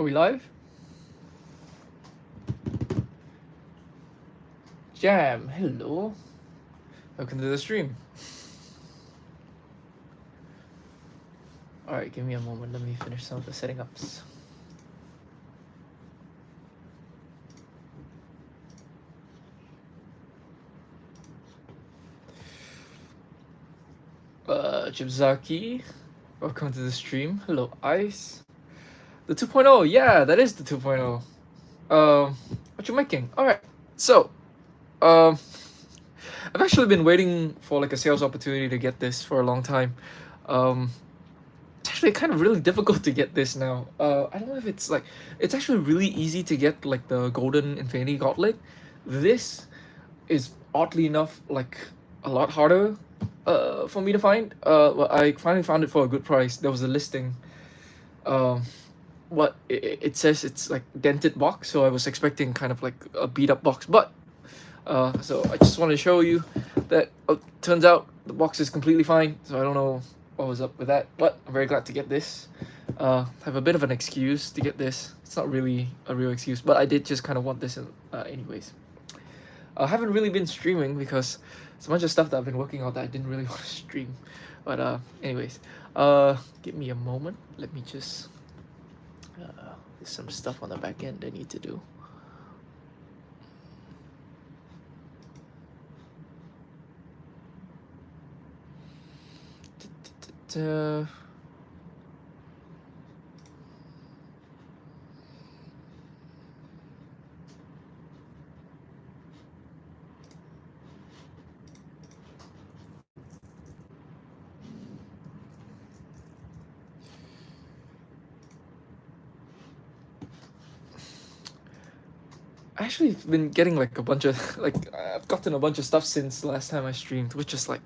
Are we live? Jam, hello. Welcome to the stream. Alright, give me a moment. Let me finish some of the setting ups. Jibzaki, welcome to the stream. Hello, Ice. The 2.0, yeah, that is the 2.0. What you making? Alright, so, I've actually been waiting for like a sales opportunity to get this for a long time. It's actually kind of really difficult to get this now. I don't know if it's like, it's actually really easy to get like the golden infinity gauntlet. This is oddly enough like a lot harder for me to find. But I finally found it for a good price. There was a listing. What it says it's like dented box, so I was expecting kind of like a beat up box, but so I just want to show you that turns out the box is completely fine. So I don't know what was up with that, but I'm very glad to get this. Have a bit of an excuse to get this. It's not really a real excuse, but I did just kind of want this anyways. I haven't really been streaming because it's a bunch of stuff that I've been working on that I didn't really want to stream. But anyways, give me a moment. Let me just there's some stuff on the back end I need to do. I actually have been getting like a bunch of like I've gotten a bunch of stuff since the last time I streamed, which is like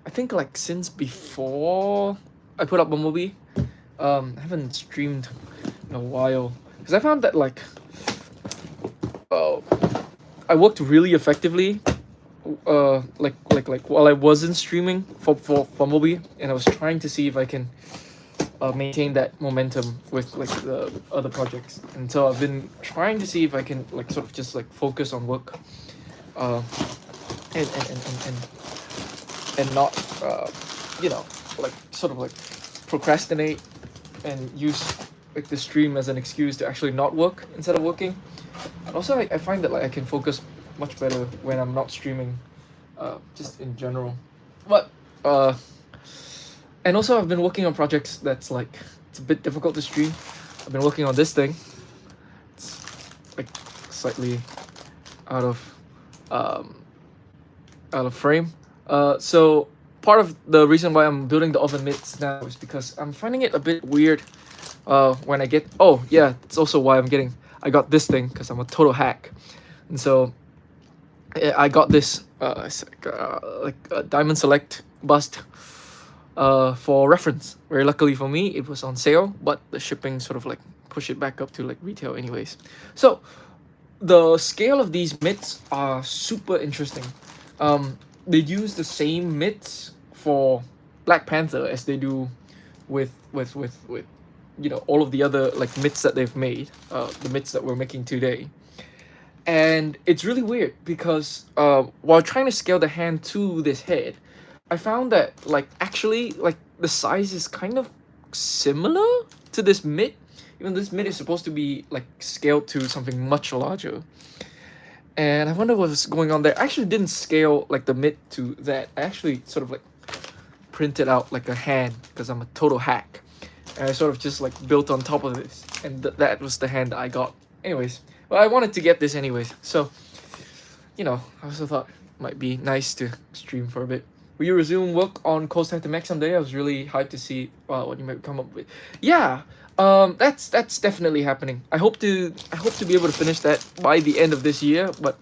I think like since before I put up Bumblebee. I haven't streamed in a while because I found that like I worked really effectively like while I wasn't streaming for Bumblebee, and I was trying to see if I can maintain that momentum with like the other projects, and so I've been trying to see if I can like sort of just like focus on work and not you know like sort of like procrastinate and use like the stream as an excuse to actually not work instead of working. And also I find that like I can focus much better when I'm not streaming, just in general. But and also I've been working on projects that's like it's a bit difficult to stream. I've been working on this thing. It's like slightly out of frame. So part of the reason why I'm building the oven mitts now is because I'm finding it a bit weird when I get it's also why I got this thing, because I'm a total hack. And so I got this like a Diamond Select bust for reference. Very luckily for me, it was on sale, but the shipping sort of like pushed it back up to like retail anyways. So the scale of these mitts are super interesting. They use the same mitts for Black Panther as they do with you know all of the other like mitts that they've made, the mitts that we're making today. And it's really weird because while trying to scale the hand to this head, I found that like actually like the size is kind of similar to this mitt. Even this mitt is supposed to be like scaled to something much larger. And I wonder what's going on there. I actually didn't scale like the mitt to that. I actually sort of like printed out like a hand because I'm a total hack. And I sort of just like built on top of this. And that was the hand I got. Anyways, well, I wanted to get this anyways. So, you know, I also thought it might be nice to stream for a bit. Will you resume work on Coast Time to Max someday? I was really hyped to see what you might come up with. Yeah, that's definitely happening. I hope to be able to finish that by the end of this year, but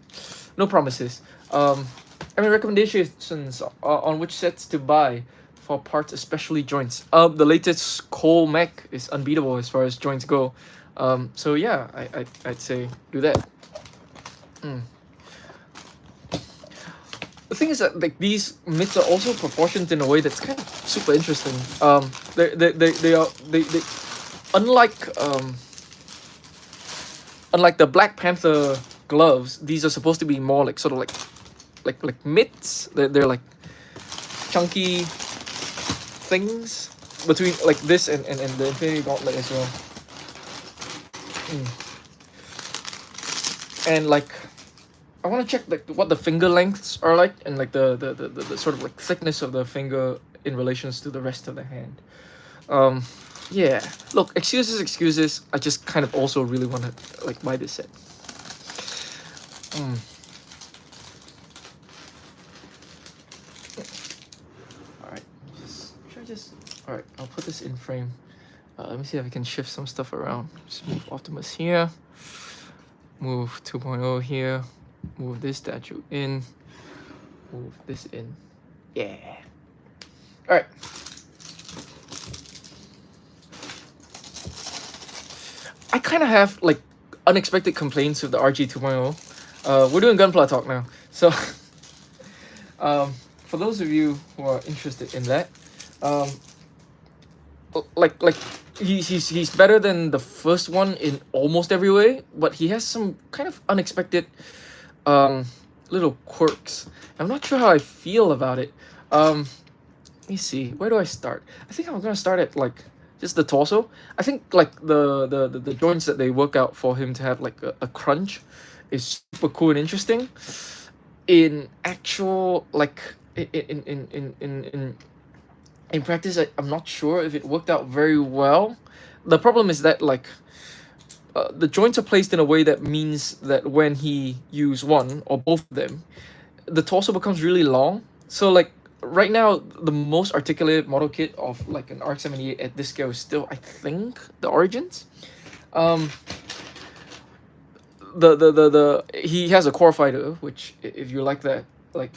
no promises. Any recommendations on which sets to buy for parts, especially joints? The latest Cole mech is unbeatable as far as joints go. So yeah, I'd say do that. The thing is that like these mitts are also proportioned in a way that's kind of super interesting. They unlike unlike the Black Panther gloves, these are supposed to be more like sort of like mitts. They're like chunky things between like this and the Infinity Gauntlet as well. And like I want to check like what the finger lengths are like, and like the sort of like thickness of the finger in relations to the rest of the hand. Yeah, look, excuses. I just kind of also really want to like buy this set. All right, all right, I'll put this in frame. Let me see if I can shift some stuff around. Just move Optimus here, move 2.0 here, move this statue in, move this in. Yeah. All right. I kind of have like unexpected complaints with the RG 2.0. We're doing Gunpla talk now, so for those of you who are interested in that, like he's better than the first one in almost every way, but he has some kind of unexpected little quirks. I'm not sure how I feel about it. Let me see, where do I start? I think I'm gonna start at like just the torso. I think like the joints that they work out for him to have like a crunch is super cool and interesting. In actual like in practice, I'm not sure if it worked out very well. The problem is that like the joints are placed in a way that means that when he use one or both of them, the torso becomes really long. So like right now, the most articulated model kit of like an RX-78 at this scale is still, I think, the Origins. He has a core fighter, which if you like that, like,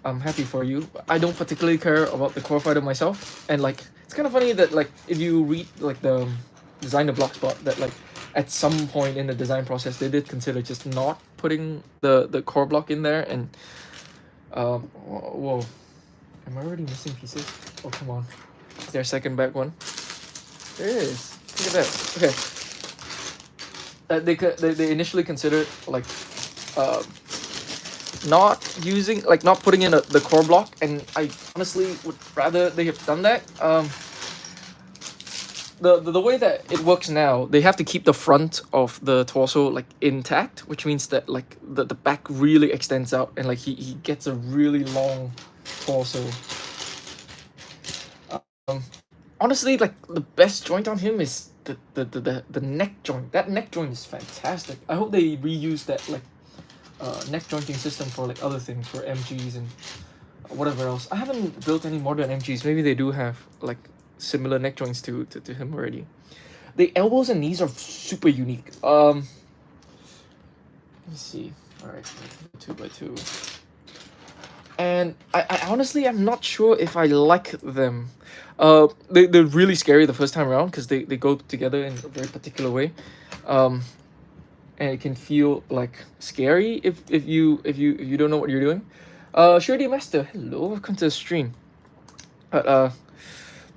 I'm happy for you. I don't particularly care about the core fighter myself, and like it's kind of funny that like if you read like the designer blogspot that like at some point in the design process they did consider just not putting the core block in there, and whoa, am I already missing pieces? Oh come on, is there a second back one? There is. Look at that. Okay. They initially considered like not using, like not putting in the core block, and I honestly would rather they have done that. The way that it works now, they have to keep the front of the torso like intact, which means that like the back really extends out, and like he gets a really long torso. Honestly, like the best joint on him is the neck joint. That neck joint is fantastic. I hope they reuse that like neck jointing system for like other things, for MGs and whatever else. I haven't built any modern MGs. Maybe they do have like similar neck joints to him already. The elbows and knees are super unique. Let me see. All right, 2x2, and I honestly I'm not sure if I like them. They're really scary the first time around because they go together in a very particular way. And it can feel like scary if you don't know what you're doing. Shirley Master, hello, welcome to the stream. But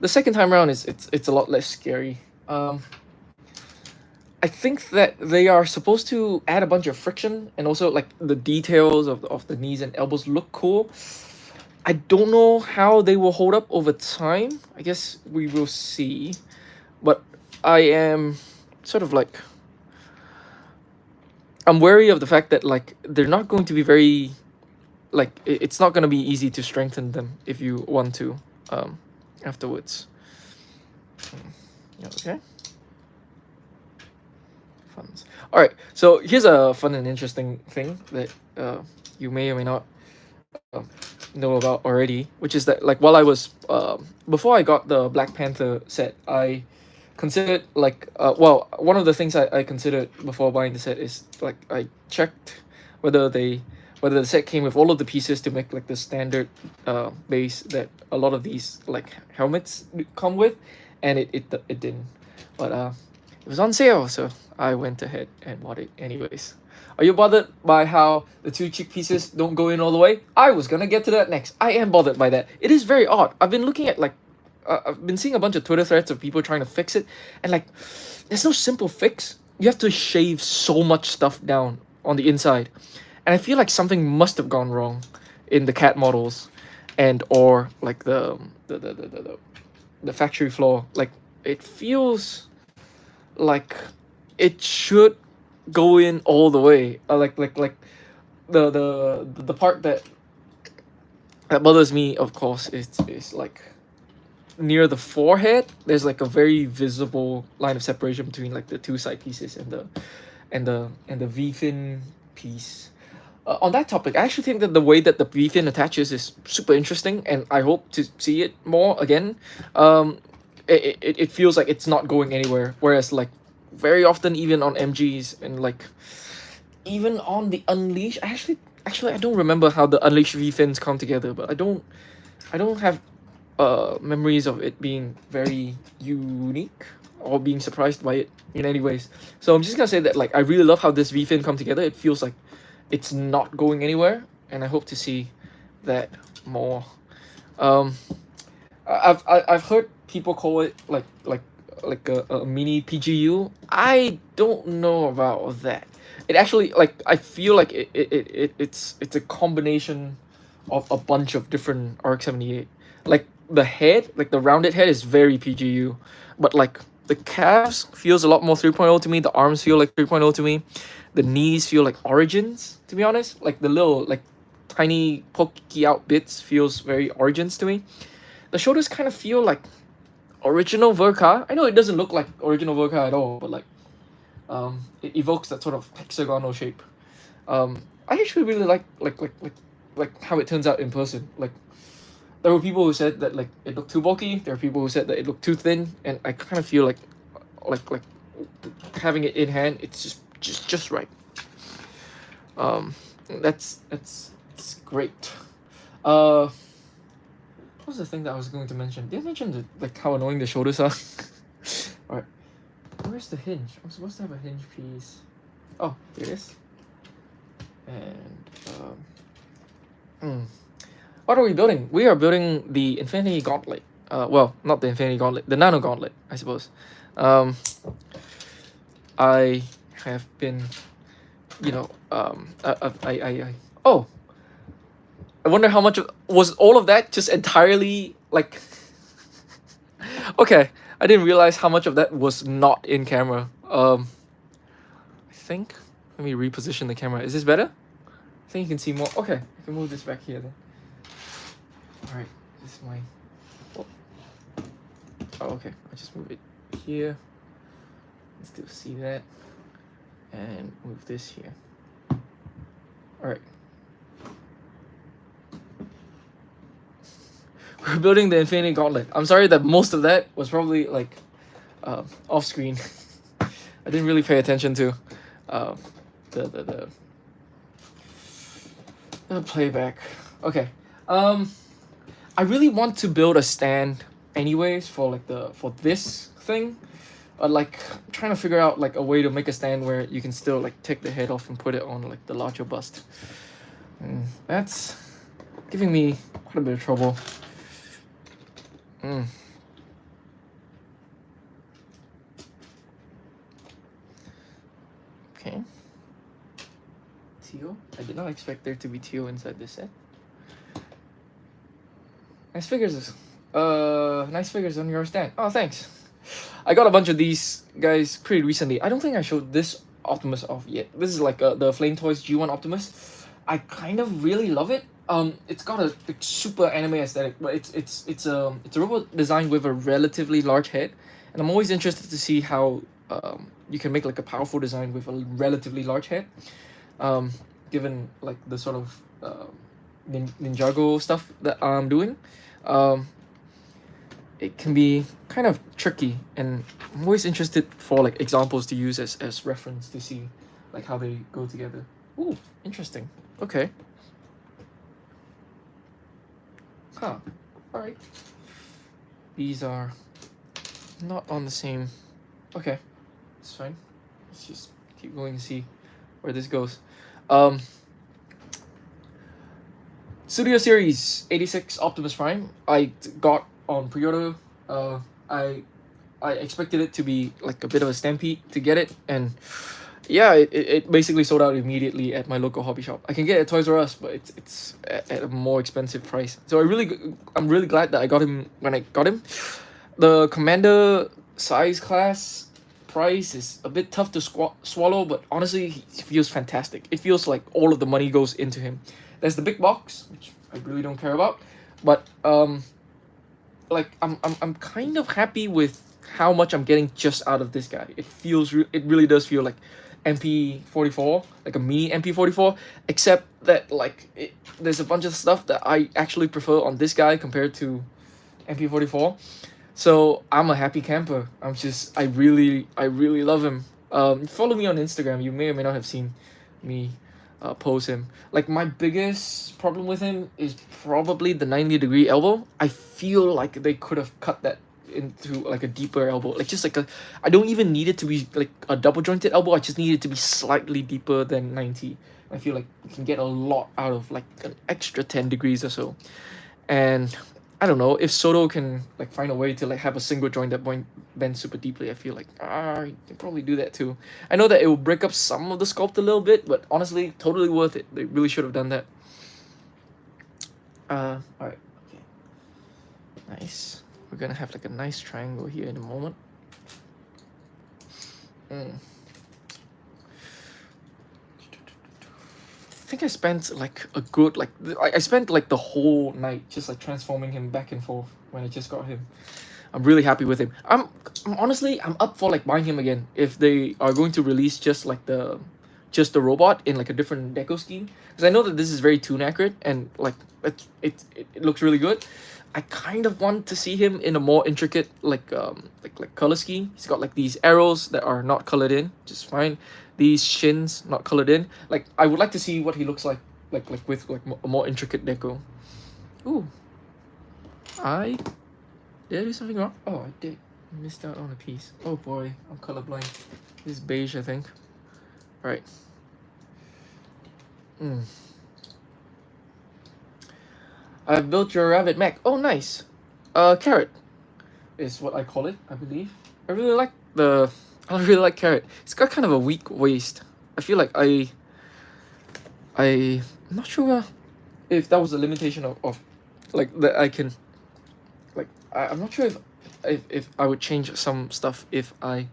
the second time around it's a lot less scary. I think that they are supposed to add a bunch of friction, and also like the details of the knees and elbows look cool. I don't know how they will hold up over time. I guess we will see. But I am sort of like, I'm wary of the fact that like they're not going to be very, like it's not going to be easy to strengthen them if you want to afterwards. Okay. Funds. All right. So here's a fun and interesting thing that you may or may not know about already, which is that like while I was before I got the Black Panther set, I considered like well, one of the things I considered before buying the set is like I checked whether the set came with all of the pieces to make like the standard base that a lot of these like helmets come with, and it didn't. But it was on sale, so I went ahead and bought it anyways. Are you bothered by how the two cheek pieces don't go in all the way? I was gonna get to that next. I am bothered by that. It is very odd. I've been looking at like I've been seeing a bunch of Twitter threads of people trying to fix it, and like there's no simple fix. you have to shave so much stuff down on the inside, and I feel like something must have gone wrong in the CAD models, and or like the factory floor. Like it feels like it should go in all the way. Like the part that bothers me, of course, is like near the forehead. There's like a very visible line of separation between like the two side pieces and the V fin piece. On that topic, I actually think that the way that the V fin attaches is super interesting, and I hope to see it more again. Um, it feels like it's not going anywhere, whereas like very often, even on MGs and like even on the Unleash, actually I don't remember how the Unleash V fins come together, but I don't have memories of it being very unique or being surprised by it in any ways. So I'm just gonna say that like I really love how this V fin come together. It feels like it's not going anywhere, and I hope to see that more. Um, I've heard people call it like a mini PGU. I don't know about that. It actually like I feel like it's a combination of a bunch of different RX-78. Like the head, like the rounded head is very PGU, but like the calves feels a lot more 3.0 to me. The arms feel like 3.0 to me. The knees feel like Origins, to be honest. Like the little like tiny pokey out bits feels very Origins to me. The shoulders kind of feel like original Verka. I know it doesn't look like original Verka at all, but like it evokes that sort of hexagonal shape. I actually really like how it turns out in person. Like there were people who said that like it looked too bulky. There are people who said that it looked too thin, and I kind of feel like having it in hand, it's just right. Um, that's great. Uh, what was the thing that I was going to mention? Did I mention like how annoying the shoulders are? All right, where's the hinge? I'm supposed to have a hinge piece. Oh, here it is. And what are we building? We are building the Infinity Gauntlet. Well, not the Infinity Gauntlet, the Nano Gauntlet, I suppose. I have been, oh, I wonder how much of was all of that just entirely like. Okay, I didn't realize how much of that was not in camera. I think let me reposition the camera. Is this better? I think you can see more. Okay, I can move this back here then. All right, this is my. Oh, okay. I'll just move it here. Still see that, and move this here. All right. We're building the Infinity Gauntlet. I'm sorry that most of that was probably like off screen. I didn't really pay attention to the playback. Okay. I really want to build a stand anyways for like for this thing. Like I'm trying to figure out like a way to make a stand where you can still like take the head off and put it on like the larger bust. That's giving me quite a bit of trouble. Okay. Teal? I did not expect there to be teal inside this set. Nice figures. Nice figures on your stand. Oh, thanks. I got a bunch of these guys pretty recently. I don't think I showed this Optimus off yet. This is like the Flame Toys G1 Optimus. I kind of really love it. It's got a like, super anime aesthetic, but it's a robot designed with a relatively large head, and I'm always interested to see how you can make like a powerful design with a relatively large head. Given like the sort of Ninjago stuff that I'm doing, it can be kind of tricky, and I'm always interested for like examples to use as reference to see like how they go together. Ooh, interesting. Okay. Huh. Alright. These are not on the same. Okay. It's fine. Let's just keep going to see where this goes. Studio Series 86 Optimus Prime. I got on pre-order. I I expected it to be like a bit of a stampede to get it, and yeah, it basically sold out immediately at my local hobby shop. I can get it at Toys R Us, but it's at a more expensive price. So I'm really glad that I got him when I got him. The Commander size class price is a bit tough to swallow, but honestly, he feels fantastic. It feels like all of the money goes into him. There's the big box, which I really don't care about, but like I'm kind of happy with how much I'm getting just out of this guy. It really does feel like MP44, like a mini MP44, except that like there's a bunch of stuff that I actually prefer on this guy compared to MP44. So I'm a happy camper. I really love him. Follow me on Instagram. You may or may not have seen me post him. Like my biggest problem with him is probably the 90-degree elbow. I feel like they could have cut that into like a deeper elbow, like just like a, I don't even need it to be like a double jointed elbow. I just need it to be slightly deeper than 90. I feel like you can get a lot out of like an extra 10 degrees or so. And I don't know if Soto can like find a way to like have a single joint that bends super deeply. I feel like you can probably do that too. I know that it will break up some of the sculpt a little bit, but honestly, totally worth it. They really should have done that. All right, okay, nice. We're gonna have like a nice triangle here in a moment. I think I spent like a good I spent like the whole night just like transforming him back and forth when I just got him. I'm really happy with him. I'm honestly I'm up for like buying him again if they are going to release just the robot in like a different deco scheme, because I know that this is very tune accurate and like it looks really good. I kind of want to see him in a more intricate like color scheme. He's got like these arrows that are not colored in, just fine. These shins not colored in. Like I would like to see what he looks like with like a more intricate deco. Ooh, did I do something wrong? Oh, I did. I missed out on a piece. Oh boy, I'm colorblind. This is beige, I think. Right. I've built your rabbit mech. Oh, nice. Carrot is what I call it, I believe. I really like Carrot. It's got kind of a weak waist. I feel like I'm not sure if that was a limitation of like that I can like I'm not sure if I would change some stuff if I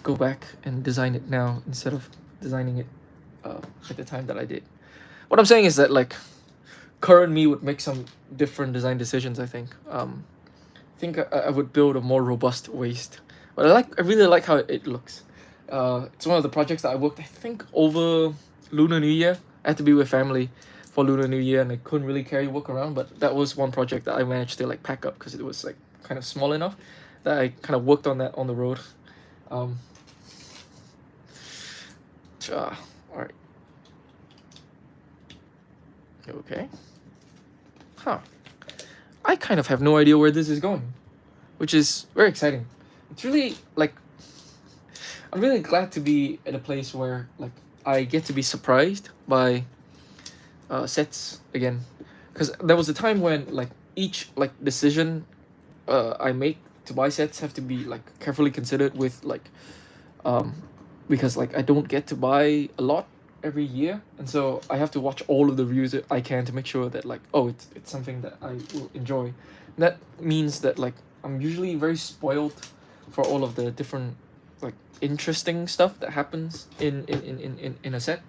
go back and design it now instead of designing it at the time that I did. What I'm saying is that like current me would make some different design decisions. I think I would build a more robust waist, but I really like how it looks. It's one of the projects that I worked, I think, over Lunar New Year. I had to be with family for Lunar New Year and I couldn't really carry work around, but that was one project that I managed to like pack up because it was like kind of small enough that I kind of worked on that on the road. All right. Okay. Huh. I kind of have no idea where this is going, which is very exciting. It's really like I'm really glad to be at a place where like I get to be surprised by sets again, because there was a time when like each like decision I make to buy sets have to be like carefully considered with like because like I don't get to buy a lot every year, and so I have to watch all of the reviews that I can to make sure that like it's something that I will enjoy. That means that like I'm usually very spoiled for all of the different like interesting stuff that happens in a set.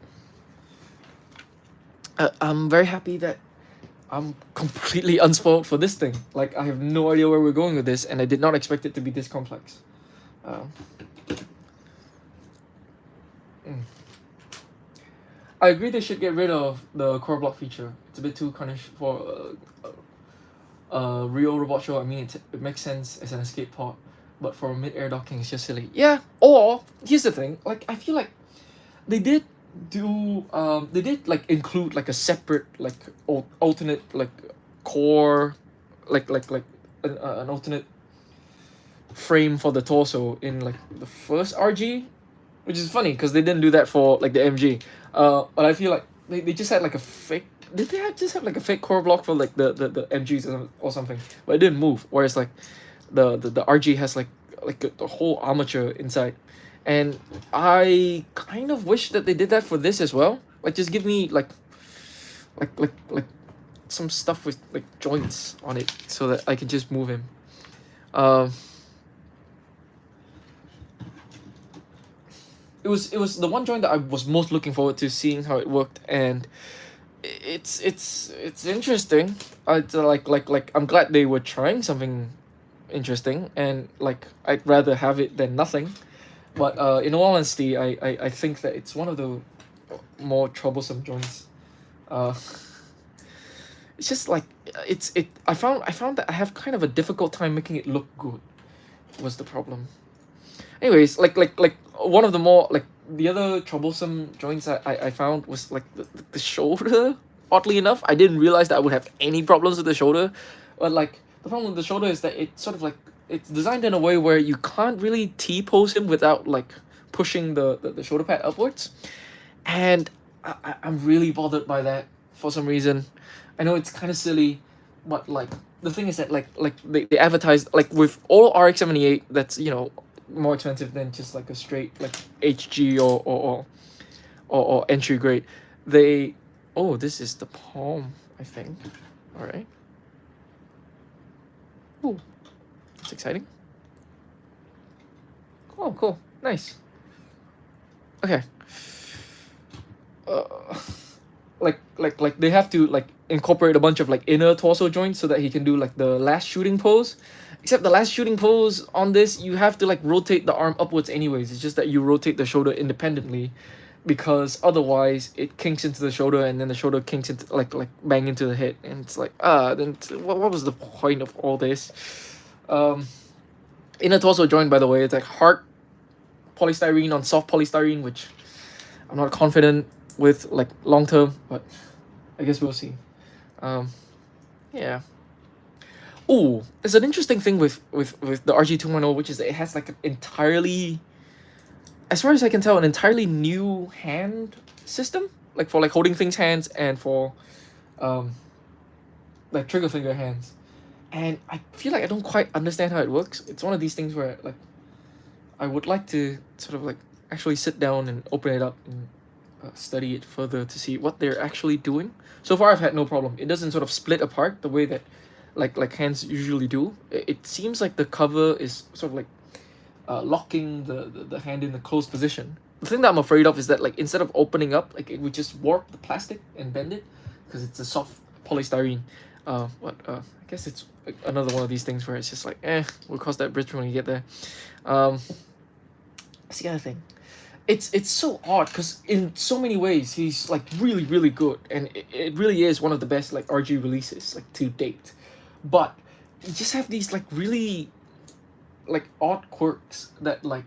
I'm very happy that I'm completely unspoiled for this thing. Like I have no idea where we're going with this, and I did not expect it to be this complex. I agree they should get rid of the core block feature. It's a bit too carnage for a real robot show. I mean, it makes sense as an escape pod, but for mid-air docking, it's just silly. Yeah. Or here's the thing. Like I feel like they did like include like a separate like alternate like core like an alternate frame for the torso in like the first RG, which is funny because they didn't do that for like the MG. But I feel like they just had like a fake. Did they just have like a fake core block for like the MGs or something? But it didn't move. Whereas like the RG has like the whole armature inside, and I kind of wish that they did that for this as well. Like just give me like some stuff with like joints on it so that I can just move him. Um, it was the one joint that I was most looking forward to seeing how it worked, and it's interesting. It's like I'm glad they were trying something interesting, and like I'd rather have it than nothing. But in all honesty, I think that it's one of the more troublesome joints. Uh, it's just like I found that I have kind of a difficult time making it look good. Was the problem. Anyways, like one of the more like the other troublesome joints I found was like the shoulder. Oddly enough, I didn't realize that I would have any problems with the shoulder, but like the problem with the shoulder is that it's sort of like it's designed in a way where you can't really T pose him without like pushing the shoulder pad upwards, and I'm really bothered by that for some reason. I know it's kind of silly, but like the thing is that like they advertise like with all RX-78 that's more expensive than just like a straight like HG or entry grade. They oh, this is the palm, I think. All right. Oh, that's exciting. Oh, cool, nice. Okay. Uh, like they have to like incorporate a bunch of like inner torso joints so that he can do like the last shooting pose. Except the last shooting pose on this, you have to like rotate the arm upwards anyways. It's just that you rotate the shoulder independently, because otherwise it kinks into the shoulder, and then the shoulder kinks into like bang into the head, and it's like then what was the point of all this? Um, Inner torso joint, by the way, it's like hard polystyrene on soft polystyrene, which I'm not confident with like long term, but I guess we'll see. Um, yeah. Oh, there's an interesting thing with the RG 2.0, which is that it has like an entirely, as far as I can tell, an entirely new hand system, like for like holding things hands and for um like trigger finger hands. And I feel like I don't quite understand how it works. It's one of these things where like I would like to sort of like actually sit down and open it up and study it further to see what they're actually doing. So far, I've had no problem. It doesn't sort of split apart the way that like hands usually do. It seems like the cover is sort of like locking the hand in a closed position. The thing that I'm afraid of is that like instead of opening up, like it would just warp the plastic and bend it, because it's a soft polystyrene. But I guess it's another one of these things where it's just like we'll cross that bridge when we get there. That's the other thing. It's so odd because in so many ways he's like really good, and it really is one of the best like RG releases like to date, but you just have these like really like odd quirks that like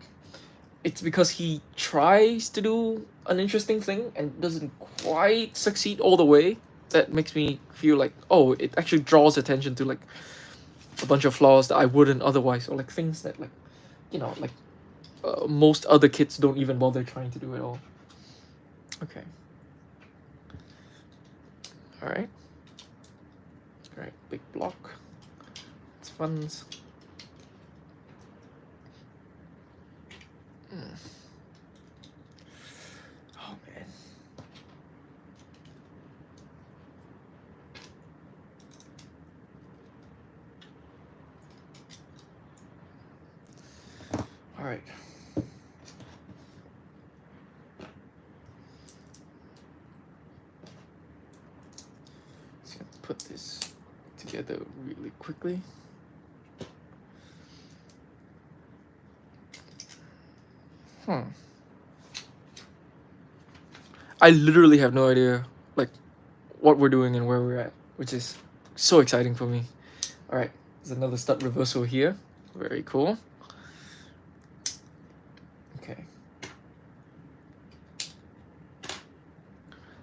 it's because he tries to do an interesting thing and doesn't quite succeed all the way, that makes me feel like, oh, it actually draws attention to like a bunch of flaws that I wouldn't otherwise, or like things that like like most other kids don't even bother trying to do at all. Okay. All right. All right. Big block. It's fun. Oh man. All right. Put this together really quickly. I literally have no idea like what we're doing and where we're at, which is so exciting for me. All right, there's another stud reversal here. Very cool. Okay.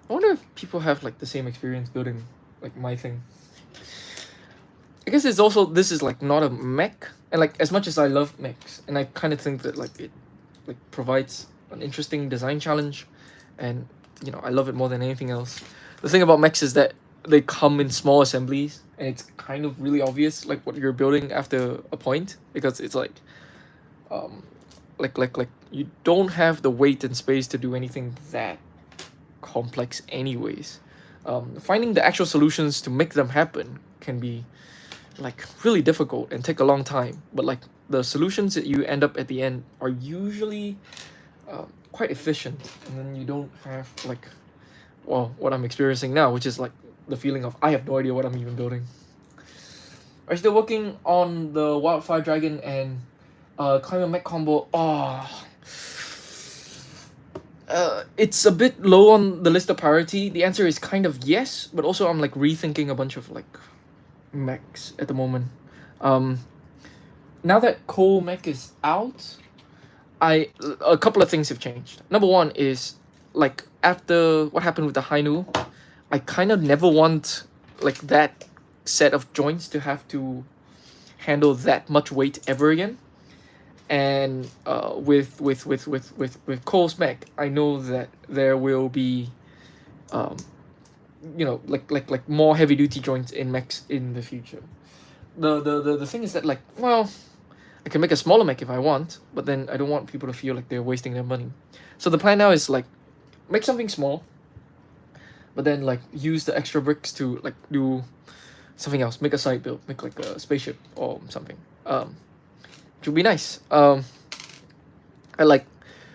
I wonder if people have like the same experience building like my thing. I guess it's also, this is like not a mech, and like as much as I love mechs, and I kind of think that like it like provides an interesting design challenge, and I love it more than anything else. The thing about mechs is that they come in small assemblies, and it's kind of really obvious like what you're building after a point, because it's um like you don't have the weight and space to do anything that complex anyways. Finding the actual solutions to make them happen can be like really difficult and take a long time, but like the solutions that you end up at the end are usually quite efficient, and then you don't have like, well, what I'm experiencing now, which is like the feeling of I have no idea what I'm even building. Are you still working on the Wildfire Dragon and Climber Mech combo? Oh, it's a bit low on the list of priority. The answer is kind of yes, but also I'm like rethinking a bunch of like mechs at the moment. Um, Now that Cole Mech is out, a couple of things have changed. Number one is like after what happened with the Hainu, I kind of never want like that set of joints to have to handle that much weight ever again. And with Cole's mech, I know that there will be like more heavy duty joints in mechs in the future. The thing is that like, well, I can make a smaller mech if I want, but then I don't want people to feel like they're wasting their money. So the plan now is like make something small, but then like use the extra bricks to like do something else. Make a side build, make like a spaceship or something. Which would be nice. I like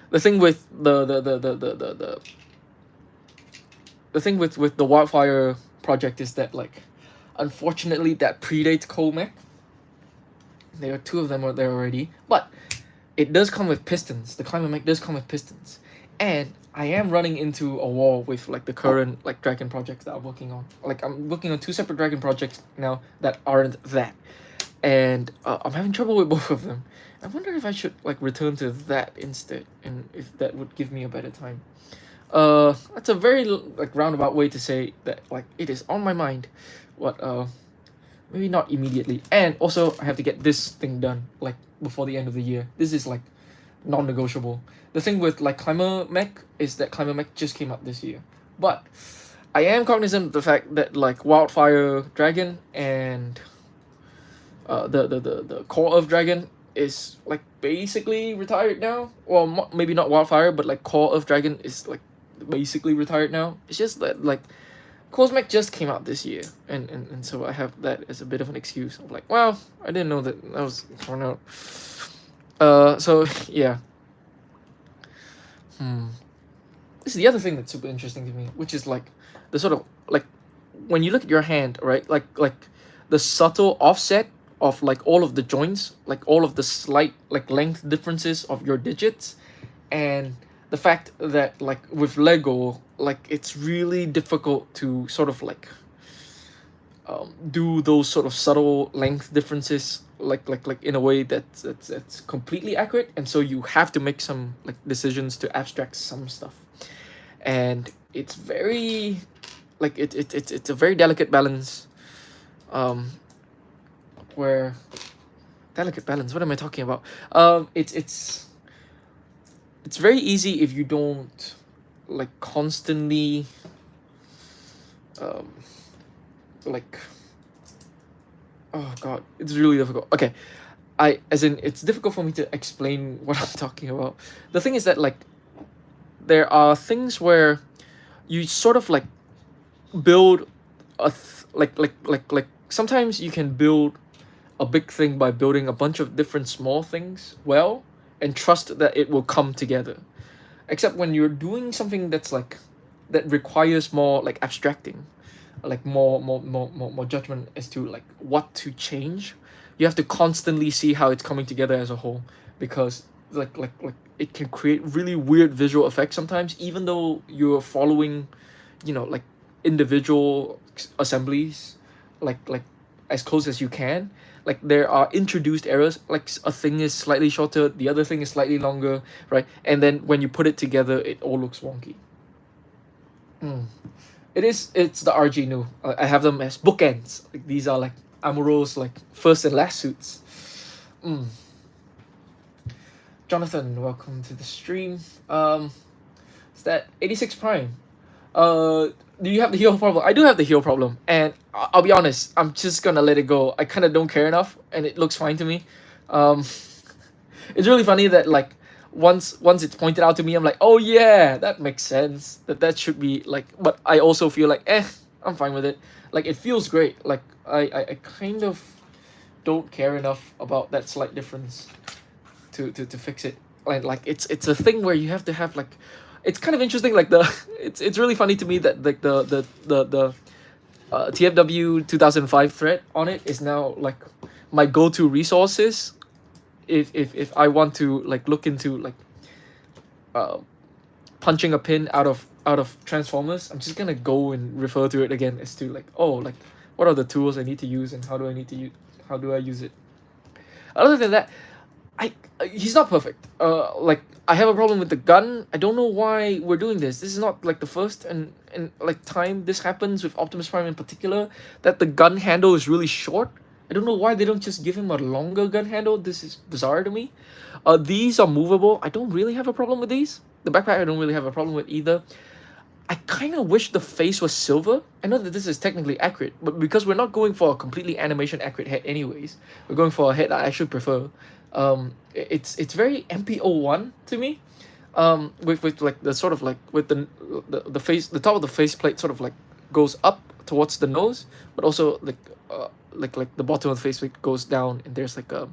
the thing with the thing with the Wildfire project is that like, unfortunately, that predates Colmec. There are two of them out there already, but it does come with pistons. The Climber Mech does come with pistons, and I am running into a wall with like the current like Dragon projects that I'm working on. Like I'm working on two separate Dragon projects now that aren't that, and I'm having trouble with both of them. I wonder if I should like return to that instead, and if that would give me a better time. That's a very like roundabout way to say that like it is on my mind. What maybe not immediately, and also I have to get this thing done like before the end of the year. This is like non-negotiable. The thing with like Climber Mech is that Climber Mech just came out this year, but I am cognizant of the fact that like Wildfire Dragon and the Core of Dragon is like basically retired now. Well, maybe not Wildfire, but like Core of Dragon is like basically retired now. It's just that like Cosmec just came out this year, and so I have that as a bit of an excuse of like, well, I didn't know that was coming out. So yeah. This is the other thing that's super interesting to me, which is like the sort of like when you look at your hand, right? Like the subtle offset of like all of the joints, like all of the slight like length differences of your digits, and the fact that like with Lego, like it's really difficult to sort of like do those sort of subtle length differences like in a way that's completely accurate, and so you have to make some like decisions to abstract some stuff, and it's very like it's a very delicate balance, where delicate balance, what am I talking about? It's very easy if you don't like constantly like, oh god, it's really difficult. Okay, as in it's difficult for me to explain what I'm talking about. The thing is that like there are things where you sort of like build like sometimes you can build a big thing by building a bunch of different small things well, and trust that it will come together. Except when you're doing something that's like that requires more like abstracting, like more judgment as to like what to change. You have to constantly see how it's coming together as a whole, because like it can create really weird visual effects sometimes, even though you're following, like individual assemblies, like as close as you can. Like there are introduced errors, like a thing is slightly shorter, the other thing is slightly longer, right? And then when you put it together, it all looks wonky. It's the RG new. I have them as bookends. Like these are like Amuro's like first and last suits. Jonathan, welcome to the stream. Is that 86 Prime? Do you have the heel problem? I do have the heel problem, and I'll be honest. I'm just gonna let it go. I kind of don't care enough, and it looks fine to me. Um, it's really funny that like once it's pointed out to me, I'm like, oh yeah, that makes sense. That should be like. But I also feel like, I'm fine with it. Like it feels great. Like I kind of don't care enough about that slight difference to fix it. Like it's a thing where you have to have like, it's kind of interesting. Like the it's really funny to me that like the TFW 2005 thread on it is now like my go-to resources if I want to like look into like uh punching a pin out of Transformers. I'm just gonna go and refer to it again as to like, oh, like what are the tools I need to use and how do I use it. Other than that, I he's not perfect. Like I have a problem with the gun. I don't know why we're doing this. This is not like the first and like time this happens with Optimus Prime in particular, that the gun handle is really short. I don't know why they don't just give him a longer gun handle. This is bizarre to me. These are movable. I don't really have a problem with these. The backpack I don't really have a problem with either. I kind of wish the face was silver. I know that this is technically accurate, but because we're not going for a completely animation accurate head anyways, we're going for a head I actually prefer. It's very MPO1 to me. With like the sort of like with the face, the top of the faceplate sort of like goes up towards the nose, but also like the bottom of the faceplate goes down, and there's like a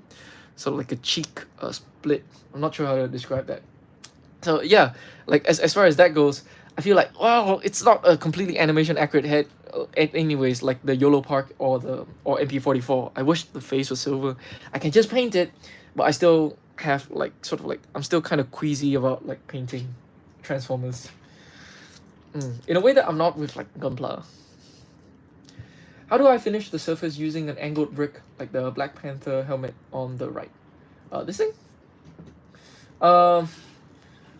sort of like a cheek split. I'm not sure how to describe that. So yeah, like as far as that goes, I feel like, well, it's not a completely animation accurate head. Anyways, like the YOLO Park or MP44. I wish the face was silver. I can just paint it, but I still have like sort of like, I'm still kind of queasy about like painting Transformers. In a way that I'm not with like Gunpla. How do I finish the surface using an angled brick like the Black Panther helmet on the right? This thing? Um,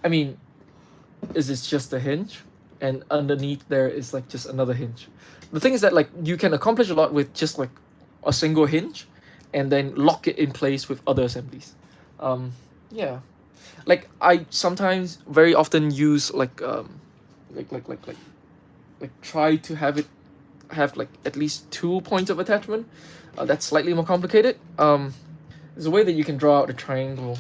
I mean, is this just a hinge? And underneath there is like just another hinge. The thing is that like you can accomplish a lot with just like a single hinge and then lock it in place with other assemblies. Yeah. Like I sometimes very often use like like like like try to have it have like at least 2 points of attachment. That's slightly more complicated. There's a way that you can draw out a triangle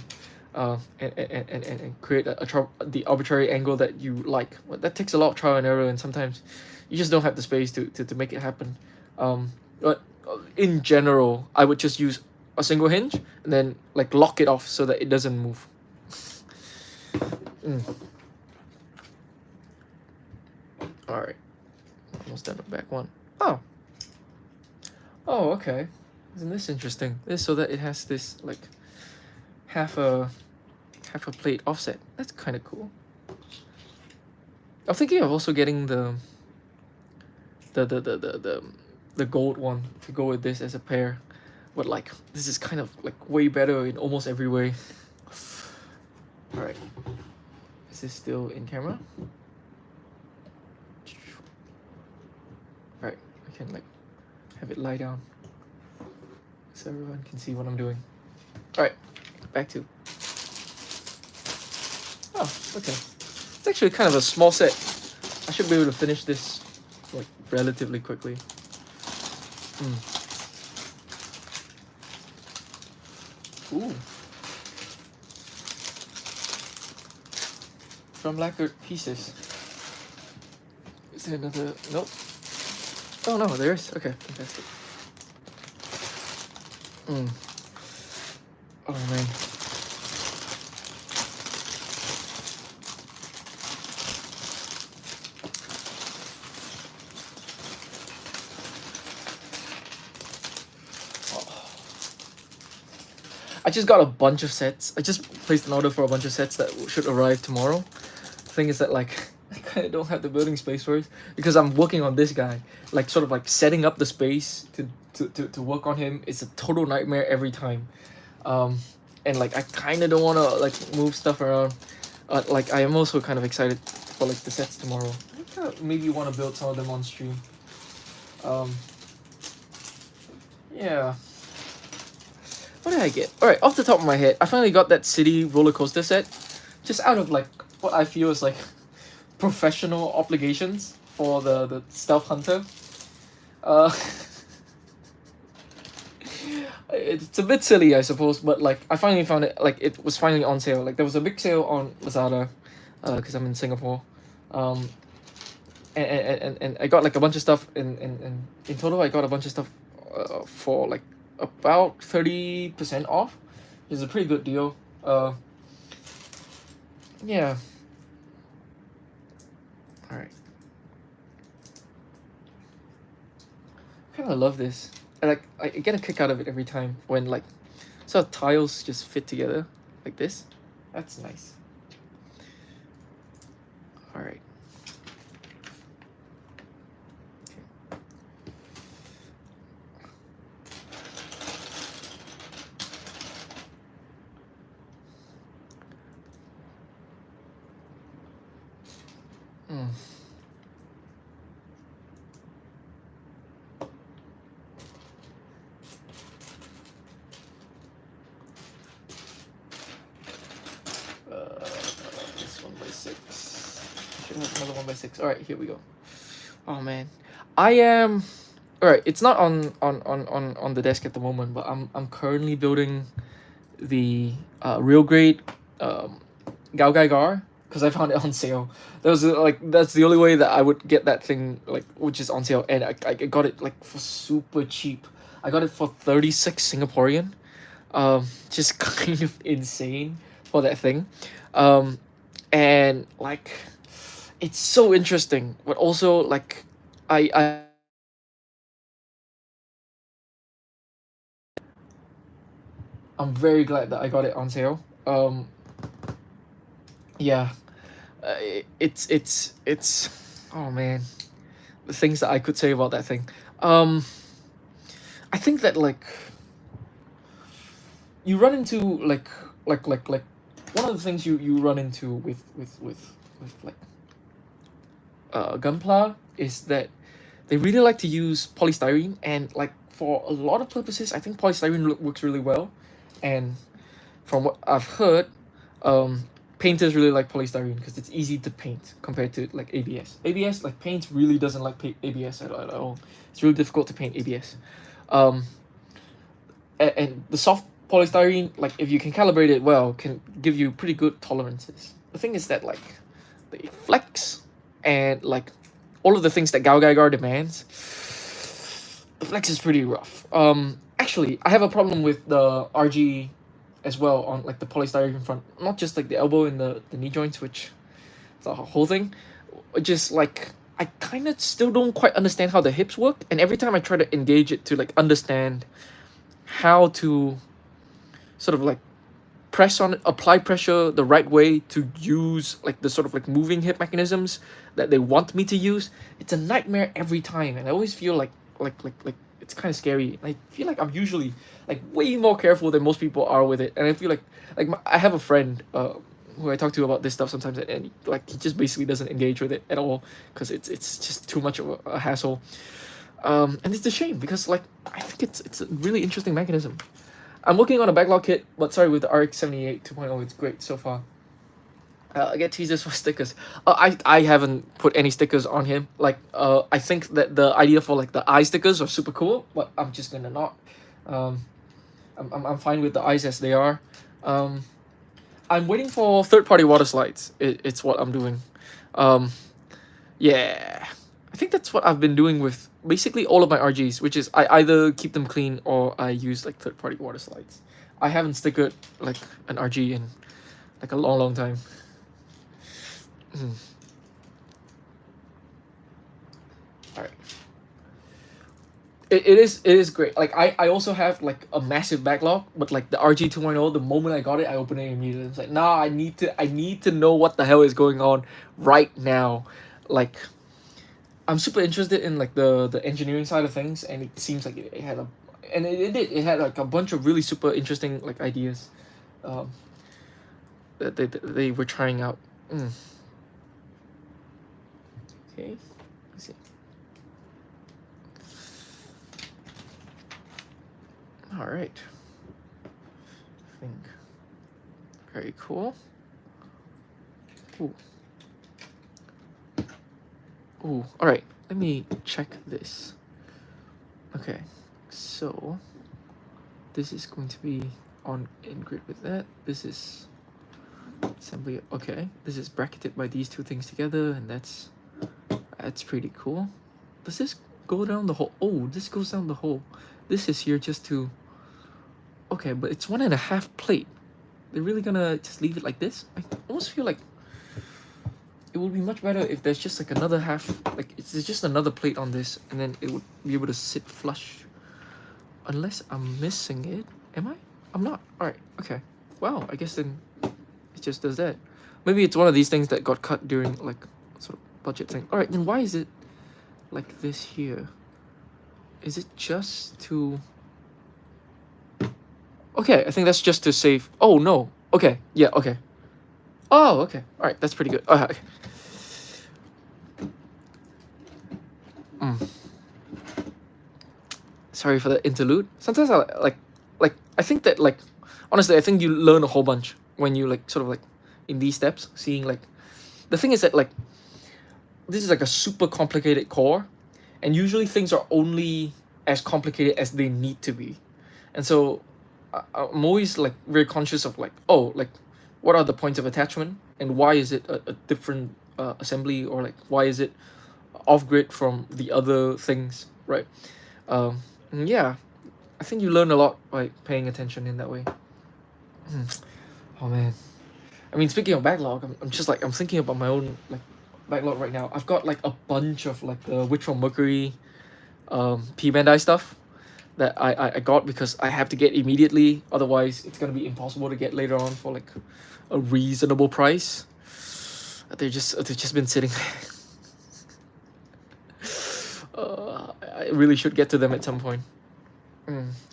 and create the arbitrary angle that you like. But that takes a lot of trial and error, and sometimes you just don't have the space to make it happen. But in general, I would just use a single hinge and then like lock it off so that it doesn't move. All right, almost done with back one. Oh, okay. Isn't this interesting? This so that it has this like half a plate offset. That's kind of cool. I'm thinking of also getting the gold one to go with this as a pair, but like this is kind of like way better in almost every way. All right, is this still in camera? All right, I can like have it lie down so everyone can see what I'm doing. All right, back to. Oh, okay. It's actually kind of a small set. I should be able to finish this like relatively quickly. Ooh. From lacquered pieces. Is there another? Nope. Oh no, there is. Okay, fantastic. Oh man. I just got a bunch of sets. I just placed an order for a bunch of sets that should arrive tomorrow. The thing is that like I kind of don't have the building space for it because I'm working on this guy. Like sort of like setting up the space to work on him. It's a total nightmare every time. And like I kind of don't want to like move stuff around. Like I am also kind of excited for like the sets tomorrow. I think maybe want to build some of them on stream. Yeah. What did I get? Alright, off the top of my head, I finally got that city roller coaster set. Just out of like what I feel is like professional obligations. for the stealth hunter. Uh, it's a bit silly, I suppose, but like I finally found it. Like it was finally on sale. Like there was a big sale on Lazada, because I'm in Singapore, um, and I got like a bunch of stuff in total. I got a bunch of stuff, for like about 30% off. It's a pretty good deal. Yeah. All right. I kind of love this. I get a kick out of it every time when like sort of tiles just fit together like this. That's nice. All right. Mm. This 1x6. Should have another 1x6. All right, here we go. Oh man, I am. All right, it's not on the desk at the moment, but I'm currently building the real grade Gao Gai Gar because I found it on sale. That was like that's the only way that I would get that thing like which is on sale, and I got it like for super cheap. I got it for 36 Singaporean, just kind of insane for that thing, um, and like it's so interesting, but also like I I'm very glad that I got it on sale. Yeah, it's oh man, the things that I could say about that thing. Um, I think that like you run into like one of the things you run into with like Gunpla is that they really like to use polystyrene, and like for a lot of purposes I think polystyrene works really well, and from what I've heard, painters really like polystyrene because it's easy to paint compared to like ABS. ABS like paint really doesn't like ABS at all. It's really difficult to paint ABS. Um, and the soft polystyrene, like if you can calibrate it well, can give you pretty good tolerances. The thing is that like the flex and like all of the things that Gao Gaigar demands, the flex is pretty rough. Actually, I have a problem with the RG as well on like the polystyrene front, not just like the elbow and the knee joints, which is a whole thing. Just like I kind of still don't quite understand how the hips work, and every time I try to engage it to like understand how to sort of like press on it, apply pressure the right way to use like the sort of like moving hip mechanisms that they want me to use, it's a nightmare every time, and I always feel like it's kind of scary. I feel like I'm usually like way more careful than most people are with it, and I feel like I have a friend who I talk to about this stuff sometimes, and like he just basically doesn't engage with it at all because it's just too much of a hassle. And it's a shame because like I think it's a really interesting mechanism. I'm working on a backlog kit, but sorry, with the RX 78 2.0, it's great so far. I get teasers for stickers. I haven't put any stickers on him. Like I think that the idea for like the eye stickers are super cool, but I'm just gonna not. Um, I'm fine with the eyes as they are. Um, I'm waiting for third party water slides. It's what I'm doing. Um, yeah, I think that's what I've been doing with basically all of my RGs, which is I either keep them clean or I use like third party water slides. I haven't stickered like an RG in like a long time. Mm. All right. It is great. Like I also have like a massive backlog, but like the RG 2.0, the moment I got it, I opened it immediately. It's like, nah, I need to know what the hell is going on right now. Like I'm super interested in like the engineering side of things, and it seems like it had a, and it had like a bunch of really super interesting like ideas, um, that they were trying out. Mm. Okay, let's see. All right, I think very cool. Ooh. Ooh, all right. Let me check this. Okay, so this is going to be on in grid with that. This is assembly. Okay, this is bracketed by these two things together, and that's pretty cool. Does this go down the hole? Oh, this goes down the hole. This is here just to. Okay, but it's 1.5 plate. They're really gonna just leave it like this? I almost feel like it would be much better if there's just like another half, like it's just another plate on this, and then it would be able to sit flush. Unless I'm missing it. Am I? I'm not. Alright, okay. Wow, I guess then it just does that. Maybe it's one of these things that got cut during like sort of budget thing. Alright, then why is it like this here? Is it just to... Okay, I think that's just to save... Oh, no. Okay, yeah, okay. Oh, okay. Alright, that's pretty good. Okay. Sorry for the interlude. Sometimes I like I think that like honestly I think you learn a whole bunch when you like sort of like in these steps, seeing like the thing is that like this is like a super complicated core, and usually things are only as complicated as they need to be. And so I'm always like very conscious of like, oh, like what are the points of attachment, and why is it a different assembly, or like why is it off grid from the other things, right? And yeah, I think you learn a lot by paying attention in that way. Oh man, I mean, speaking of backlog, I'm just like I'm thinking about my own like backlog right now. I've got like a bunch of like the Witch from Mercury P Bandai stuff that I got because I have to get immediately, otherwise it's gonna be impossible to get later on for like a reasonable price. They've just been sitting I really should get to them at some point.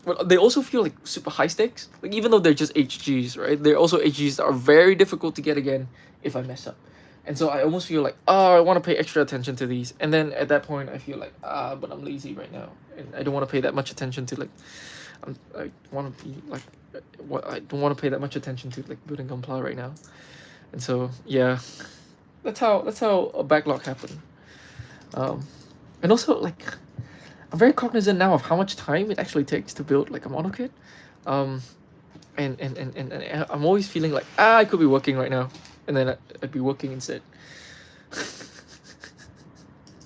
But they also feel like super high stakes. Like even though they're just HGs, right? They're also HGs that are very difficult to get again if I mess up. And so I almost feel like, oh, I want to pay extra attention to these. And then at that point I feel like, but I'm lazy right now. And I don't want to pay that much attention to like I want to be like what I don't want to pay that much attention to like building Gunpla right now. And so yeah. That's how a backlog happened. And also like I'm very cognizant now of how much time it actually takes to build like a model kit. Um, and I'm always feeling like, I could be working right now. And then I'd be working instead.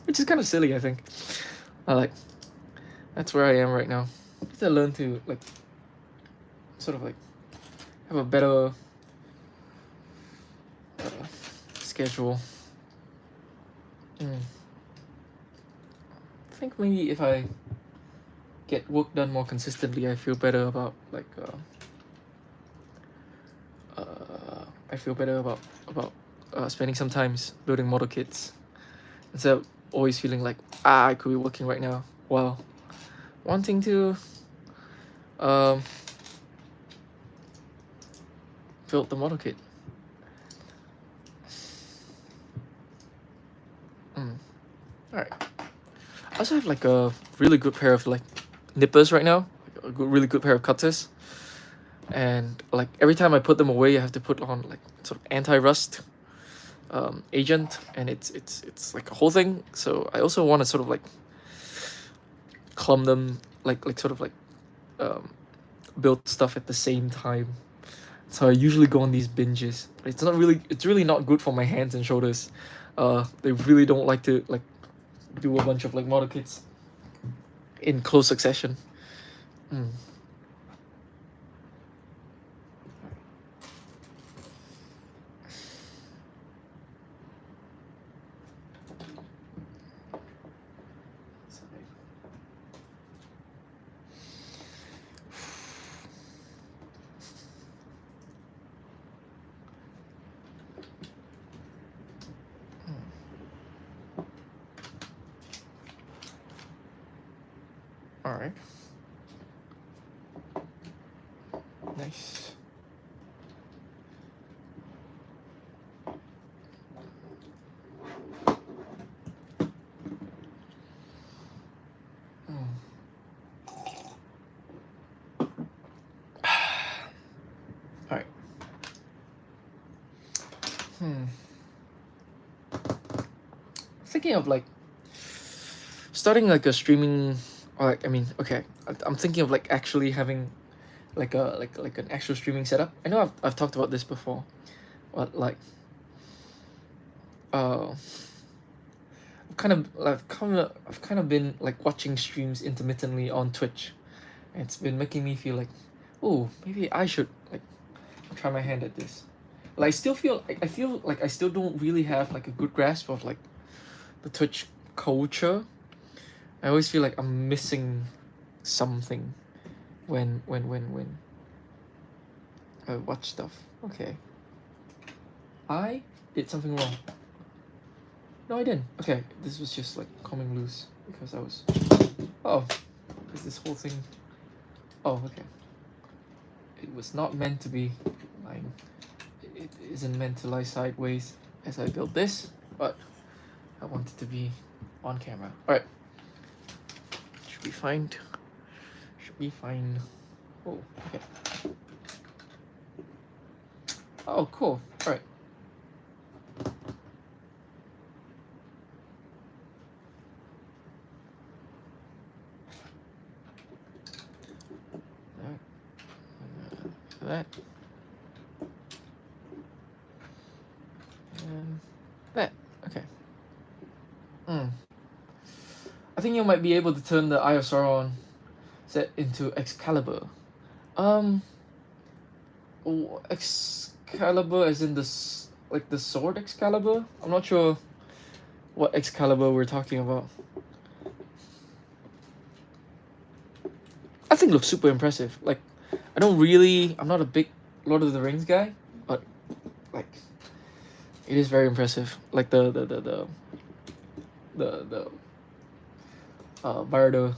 Which is kind of silly, I think. That's where I am right now. I have to learn to like, sort of like, have a better schedule. I think maybe if I get work done more consistently, I feel better about like I feel better about spending some time building model kits instead of always feeling like I could be working right now while wanting to build the model kit. Alright. I also have like a really good pair of like nippers right now, really good pair of cutters, and like every time I put them away I have to put on like sort of anti-rust agent, and it's like a whole thing. So I also want to sort of like clumb them, like sort of like build stuff at the same time. So I usually go on these binges. It's really not good for my hands and shoulders. They really don't like to like do a bunch of like model kits in close succession. All right. Nice. All right. Thinking of like starting like a streaming, or like, I mean, okay, I'm thinking of like actually having like a like an actual streaming setup. I know I've talked about this before, but like uh I've kind of been like watching streams intermittently on Twitch. And it's been making me feel like, oh, maybe I should like try my hand at this. Like I feel like I still don't really have like a good grasp of like the Twitch culture. I always feel like I'm missing something when I watch stuff. Okay. I did something wrong. No, I didn't. Okay, this was just like coming loose because I was. Oh, is this whole thing? Oh, okay. It was not meant to be lying. It isn't meant to lie sideways as I built this, but I want it to be on camera. All right. Should be fine. Should be fine. Oh, okay. Oh, cool. All right. That. And that. Okay. I think you might be able to turn the Eye of Sauron set into Excalibur. Oh, Excalibur as in like the sword Excalibur? I'm not sure what Excalibur we're talking about. I think it looks super impressive. Like, I'm not a big Lord of the Rings guy, but like, it is very impressive. Like the Bardo,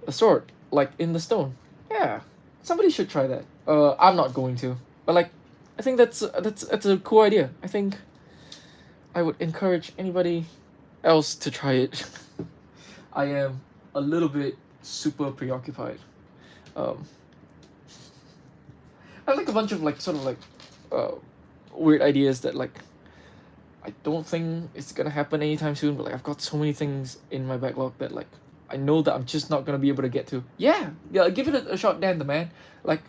the sword, like in the stone. Yeah, somebody should try that. I'm not going to, but like, I think that's a cool idea. I think I would encourage anybody else to try it. I am a little bit super preoccupied. Um, I have like a bunch of like sort of like uh, weird ideas that like I don't think it's gonna happen anytime soon. But like I've got so many things in my backlog that like I know that I'm just not gonna be able to get to. Yeah, yeah, give it a shot, Dan the man. Like,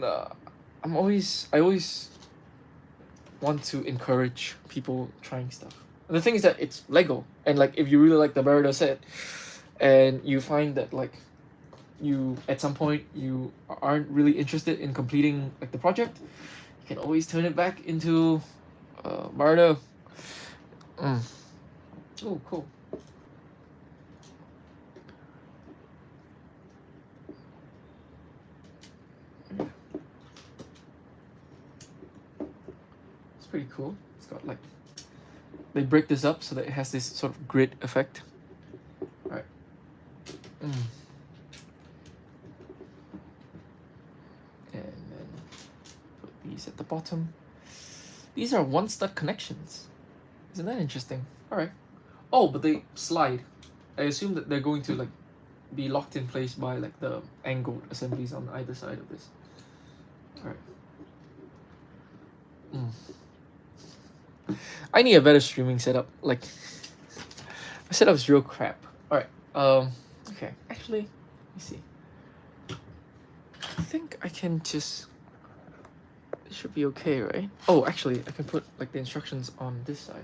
uh, I always want to encourage people trying stuff. And the thing is that it's Lego, and like if you really like the Barada set, and you find that like you at some point you aren't really interested in completing like the project, you can always turn it back into Barada. Oh, cool. It's pretty cool. It's got like they break this up so that it has this sort of grid effect. All right. And then put these at the bottom. These are one stud connections. Isn't that interesting? All right. Oh, but they slide. I assume that they're going to like be locked in place by like the angled assemblies on either side of this. All right. I need a better streaming setup. Like, my setup is real crap. All right. Okay. Actually, let me see. I think I can just. It should be okay, right? Oh, actually, I can put like the instructions on this side.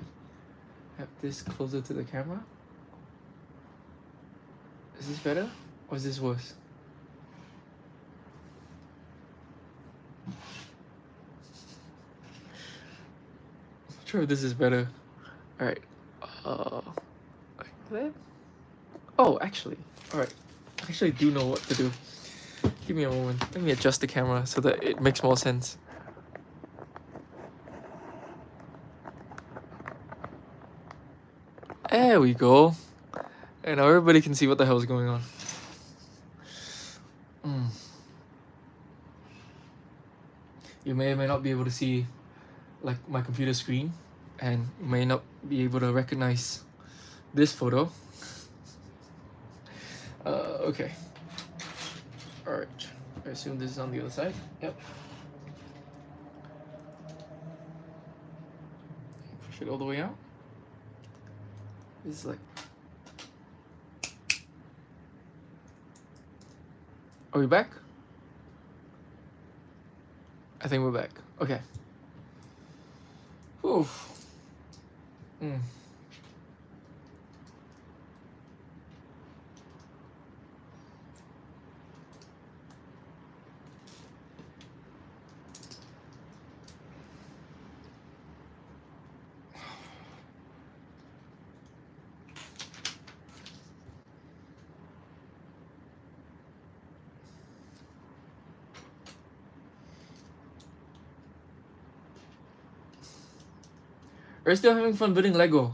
Have this closer to the camera. Is this better, or is this worse? I'm not sure if this is better. All right. Like that. Oh, actually, all right. I actually do know what to do. Give me a moment. Let me adjust the camera so that it makes more sense. There we go. And now everybody can see what the hell is going on. You may or may not be able to see like my computer screen, and you may not be able to recognize this photo. Okay. Alright. I assume this is on the other side. Yep. Push it all the way out. It's like, are we back? I think we're back. Okay. Whew. Hmm. Are you still having fun building Lego?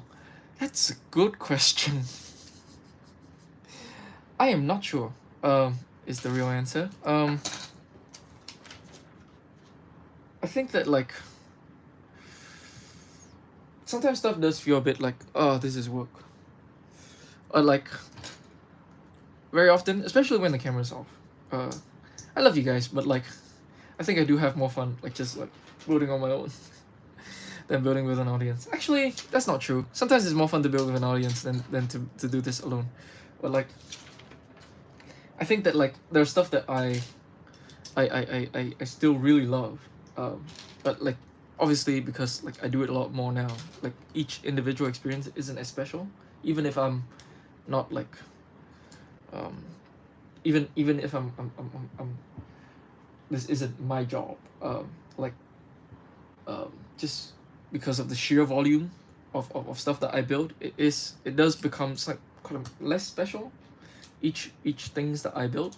That's a good question. I am not sure. Is the real answer. I think that like sometimes stuff does feel a bit like, oh, this is work. Or like very often, especially when the camera's off. Uh, I love you guys, but like, I think I do have more fun like just like building on my own than building with an audience. Actually, that's not true. Sometimes it's more fun to build with an audience than to do this alone. But like, I think that like there's stuff that I still really love. But like obviously because like I do it a lot more now. Like each individual experience isn't as special, even if I'm not like um even if I'm this isn't my job. Like just because of the sheer volume of stuff that I build, it does become like kind of less special each things that I build.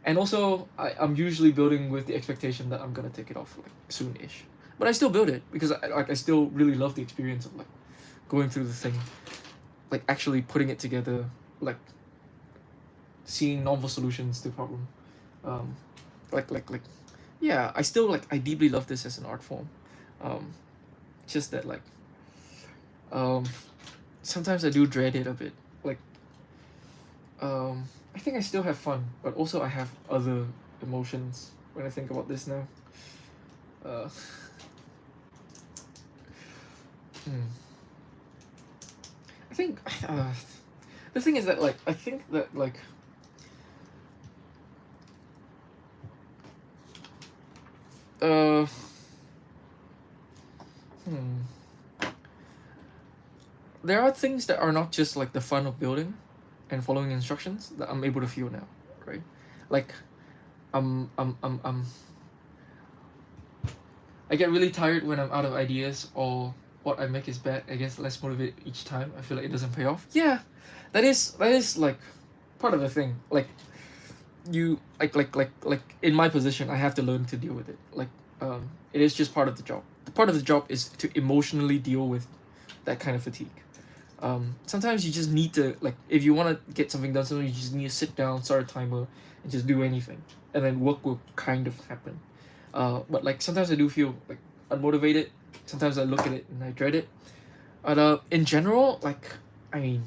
And also I'm usually building with the expectation that I'm gonna take it off like soon-ish. But I still build it because I still really love the experience of like going through the thing, like actually putting it together, like seeing novel solutions to problem. Um, like yeah, I still like I deeply love this as an art form. Um, just that like um, sometimes I do dread it a bit. Like I think I still have fun, but also I have other emotions when I think about this now. Uh, hmm. I think the thing is that like I think that like uh hmm, there are things that are not just like the fun of building and following instructions that I'm able to feel now, right? Like I get really tired when I'm out of ideas or what I make is bad. I guess less motivated each time. I feel like it doesn't pay off. Yeah, that is like part of the thing. Like you like in my position, I have to learn to deal with it. Like it is just part of the job. The part of the job is to emotionally deal with that kind of fatigue. Sometimes you just need to like if you want to get something done, sometimes you just need to sit down, start a timer, and just do anything, and then work will kind of happen. But like sometimes I do feel like unmotivated. Sometimes I look at it and I dread it. But in general, like I mean,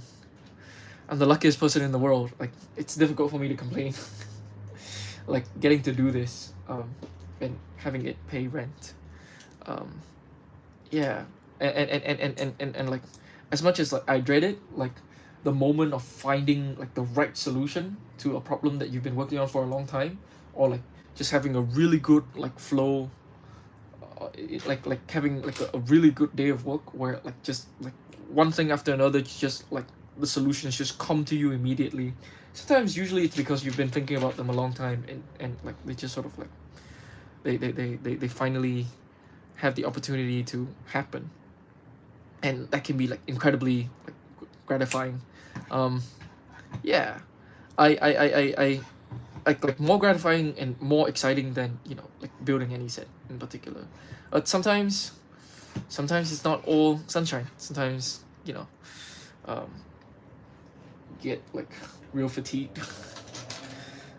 I'm the luckiest person in the world. Like it's difficult for me to complain. Like getting to do this, and having it pay rent. Um, yeah, and like as much as like I dread it, like the moment of finding like the right solution to a problem that you've been working on for a long time, or like just having a really good like flow, like having like a really good day of work where like just like one thing after another just like the solutions just come to you immediately. Sometimes usually it's because you've been thinking about them a long time, and like they just sort of like they finally have the opportunity to happen, and that can be like incredibly like gratifying. um yeah, I like more gratifying and more exciting than like building any set in particular. But sometimes it's not all sunshine. Sometimes um get like real fatigued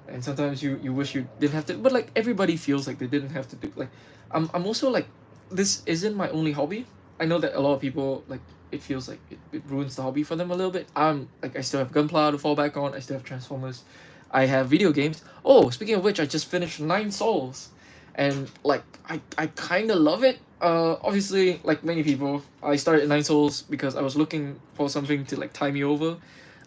and sometimes you wish you didn't have to, but like everybody feels like they didn't have to do like I'm also like this isn't my only hobby. I know that a lot of people like it feels like it ruins the hobby for them a little bit. Like I still have Gunpla to fall back on. I still have Transformers. I have video games. Oh, speaking of which, I just finished Nine Souls. and like I kind of love it. Obviously, like many people, I started Nine Souls because I was looking for something to like tie me over,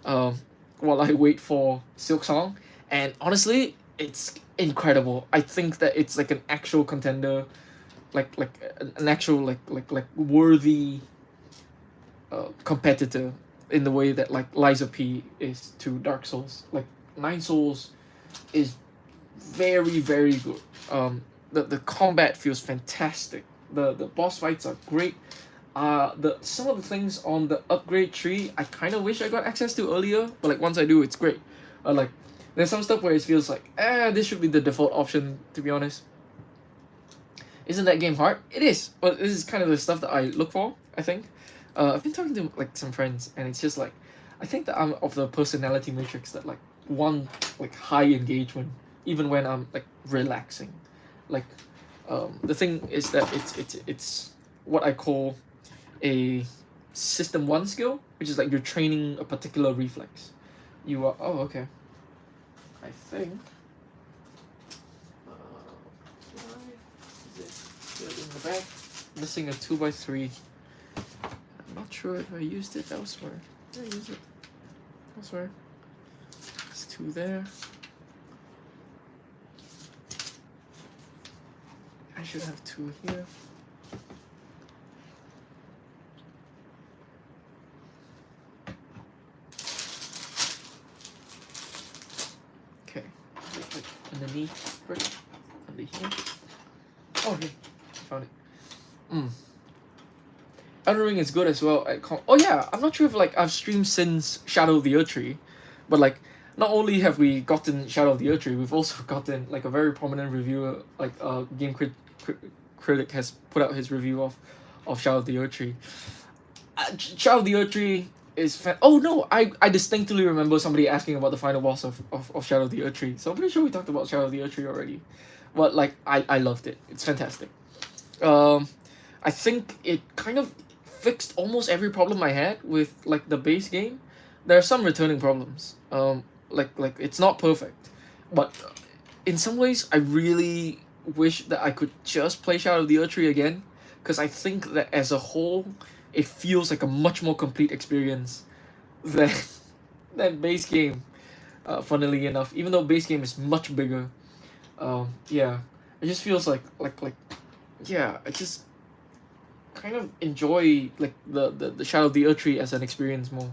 um, while I wait for Silk Song, and honestly, it's incredible. I think that it's like an actual contender, an actual like worthy competitor in the way that like Liza P is to Dark Souls. Like Nine Souls is very good. The combat feels fantastic. The boss fights are great. The some of the things on the upgrade tree I kind of wish I got access to earlier, but like once I do, it's great. Like there's some stuff where it feels like this should be the default option. To be honest, isn't that game hard? It is, but this is kind of the stuff that I look for. I think. I've been talking to like some friends, and it's just like, I think that I'm of the personality matrix that like want like high engagement even when I'm like relaxing. Like, the thing is that it's what I call a system one skill, which is like you're training a particular reflex. You are okay. I think. Why is it in the back? Missing a 2x3. I'm not sure if I used it elsewhere. Did I use it elsewhere? There's two there. I should have two here. Okay, like underneath, right under here. Oh, here, I found it. Elden Ring is good as well. Oh yeah, I'm not sure if like I've streamed since Shadow of the Erdtree, but like not only have we gotten Shadow of the Erdtree, we've also gotten like a very prominent reviewer, like critic has put out his review of Shadow of the Erdtree. Shadow of the Erdtree is oh no, I distinctly remember somebody asking about the final boss of Shadow of the Erdtree. So I'm pretty sure we talked about Shadow of the Erdtree already, but like I loved it. It's fantastic. Um, I think it kind of fixed almost every problem I had with like the base game. There are some returning problems. Like it's not perfect, but in some ways I really wish that I could just play Shadow of the Erdtree again, because I think that as a whole, it feels like a much more complete experience than than base game. Funnily enough, even though base game is much bigger, yeah, it just feels like yeah, I just kind of enjoy like the Shadow of the Erdtree as an experience more.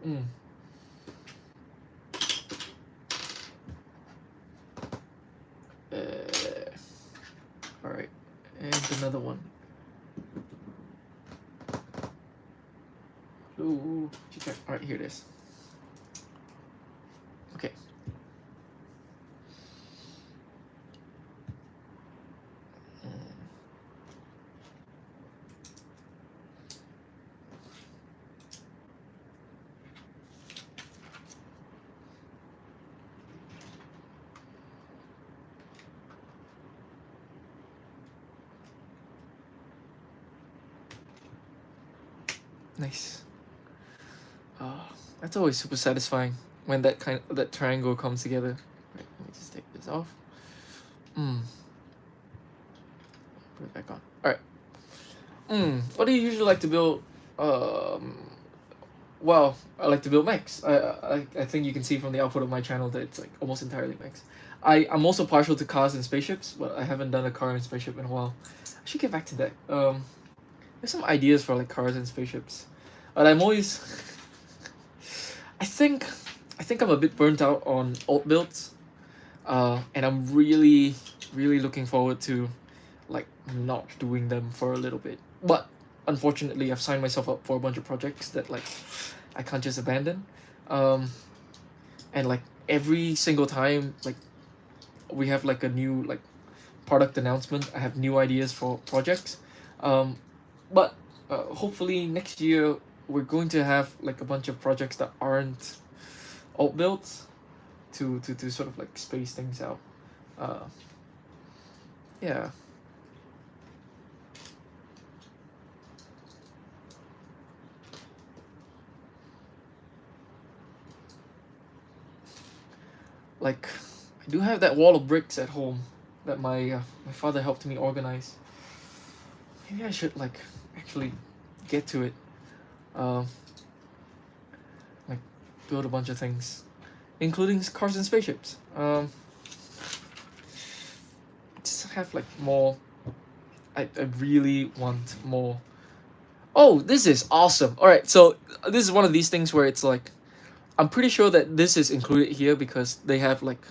Mm. All right, and another one. Ooh, all right, here it is. Okay. Nice. That's always super satisfying when that triangle comes together. Right, let me just take this off. Put it back on. All right. What do you usually like to build? Well, I like to build mechs. I think you can see from the output of my channel that it's like almost entirely mechs. I'm also partial to cars and spaceships, but I haven't done a car and spaceship in a while. I should get back to that. There's some ideas for like cars and spaceships, but I'm always. I think I'm a bit burnt out on alt builds, and I'm really looking forward to like not doing them for a little bit. But unfortunately, I've signed myself up for a bunch of projects that like I can't just abandon. Um, and like every single time like we have like a new like product announcement, I have new ideas for projects. Um, but hopefully next year we're going to have like a bunch of projects that aren't alt builds to sort of like space things out. Uh, yeah. Like I do have that wall of bricks at home, that my father helped me organize. Maybe I should like actually get to it. Um, like build a bunch of things, including cars and spaceships. Just have like more. I really want more. Oh, this is awesome. All right, so this is one of these things where it's like I'm pretty sure that this is included here because they have like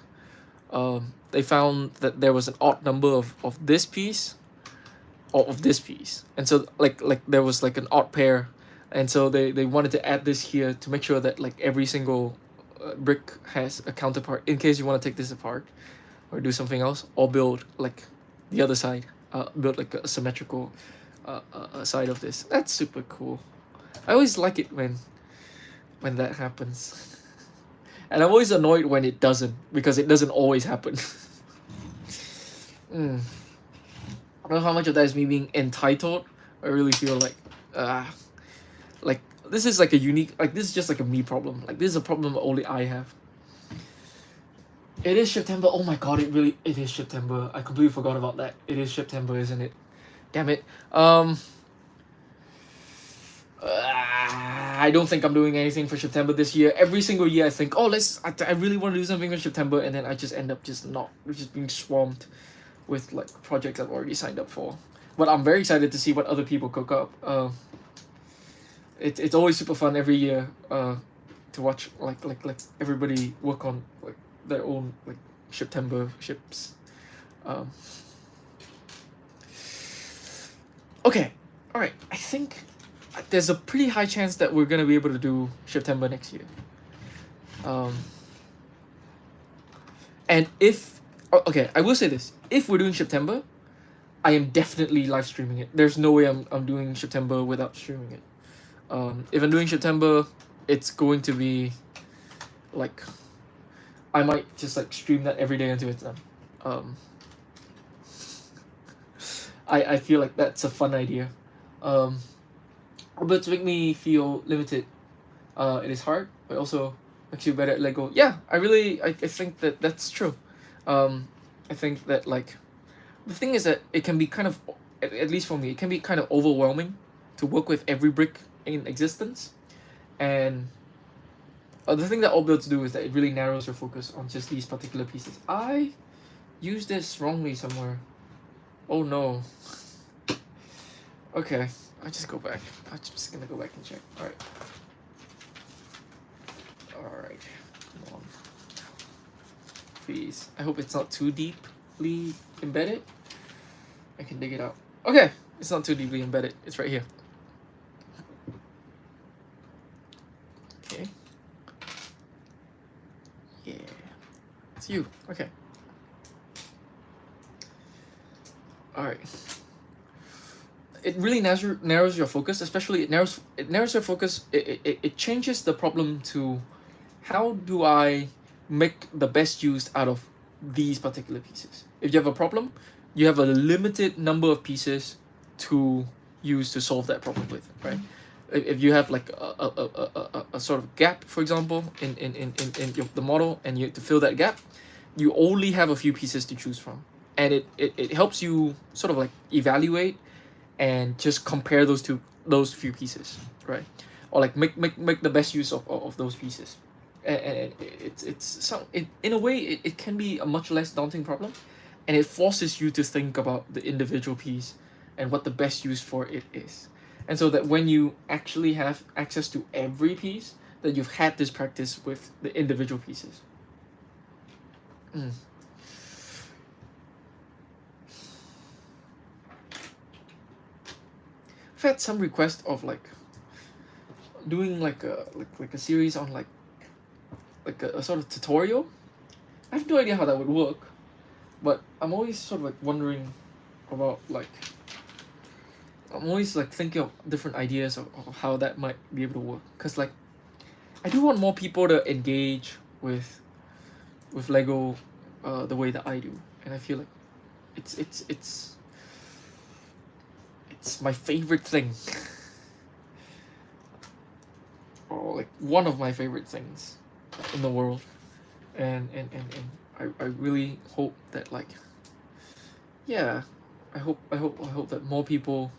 they found that there was an odd number of this piece or of this piece, and so like there was like an odd pair, and so they wanted to add this here to make sure that like every single brick has a counterpart in case you want to take this apart or do something else or build like the other side, build like a symmetrical side of this. That's super cool. I always like it when that happens. And I'm always annoyed when it doesn't because it doesn't always happen. I don't know how much of that is me being entitled. I really feel like this is like a unique, like this is just like a me problem. Like this is a problem only I have. It is September. Oh my god, it is September. I completely forgot about that. It is September, isn't it? Damn it. I don't think I'm doing anything for September this year. Every single year I think, oh, I really want to do something for September, and then I just end up just being swamped with like projects I've already signed up for. But I'm very excited to see what other people cook up. It's always super fun every year to watch like everybody work on like their own like September ships. Okay, all right. I think there's a pretty high chance that we're gonna be able to do September next year. And if okay, I will say this: if we're doing September, I am definitely live streaming it. There's no way I'm doing September without streaming it. If I'm doing September, it's going to be like I might just like stream that every day until it's done. I feel like that's a fun idea. But to make me feel limited, it is hard, but also makes you better at Lego. Yeah, I think that that's true. I think that like the thing is that it can be kind of, at least for me, it can be kind of overwhelming to work with every brick in existence, and the thing that all builds do is that it really narrows your focus on just these particular pieces. I used this wrongly somewhere. Oh no. Okay, I just go back. I'm just gonna go back and check. Alright. Alright. Come on. Please. I hope it's not too deeply embedded. I can dig it out. Okay, it's not too deeply embedded. It's right here. Okay. Yeah. It's you. Okay. Alright. It really narrows your focus, especially it narrows your focus. It changes the problem to how do I make the best use out of these particular pieces. If you have a problem, you have a limited number of pieces to use to solve that problem with, right? If you have like a sort of gap, for example, in the model, and you have to fill that gap, you only have a few pieces to choose from. And it helps you sort of like evaluate and just compare those few pieces, right? Or like make the best use of those pieces. And in a way it can be a much less daunting problem, and it forces you to think about the individual piece and what the best use for it is. And so that when you actually have access to every piece, that you've had this practice with the individual pieces. I've had some request of like doing like a series on like a sort of tutorial. I have no idea how that would work, but I'm always sort of like wondering about like I'm always like thinking of different ideas of how that might be able to work. Cause like I do want more people to engage with Lego the way that I do, and I feel like it's my favorite thing. Or like one of my favorite things in the world. And I really hope that like yeah, I hope that more people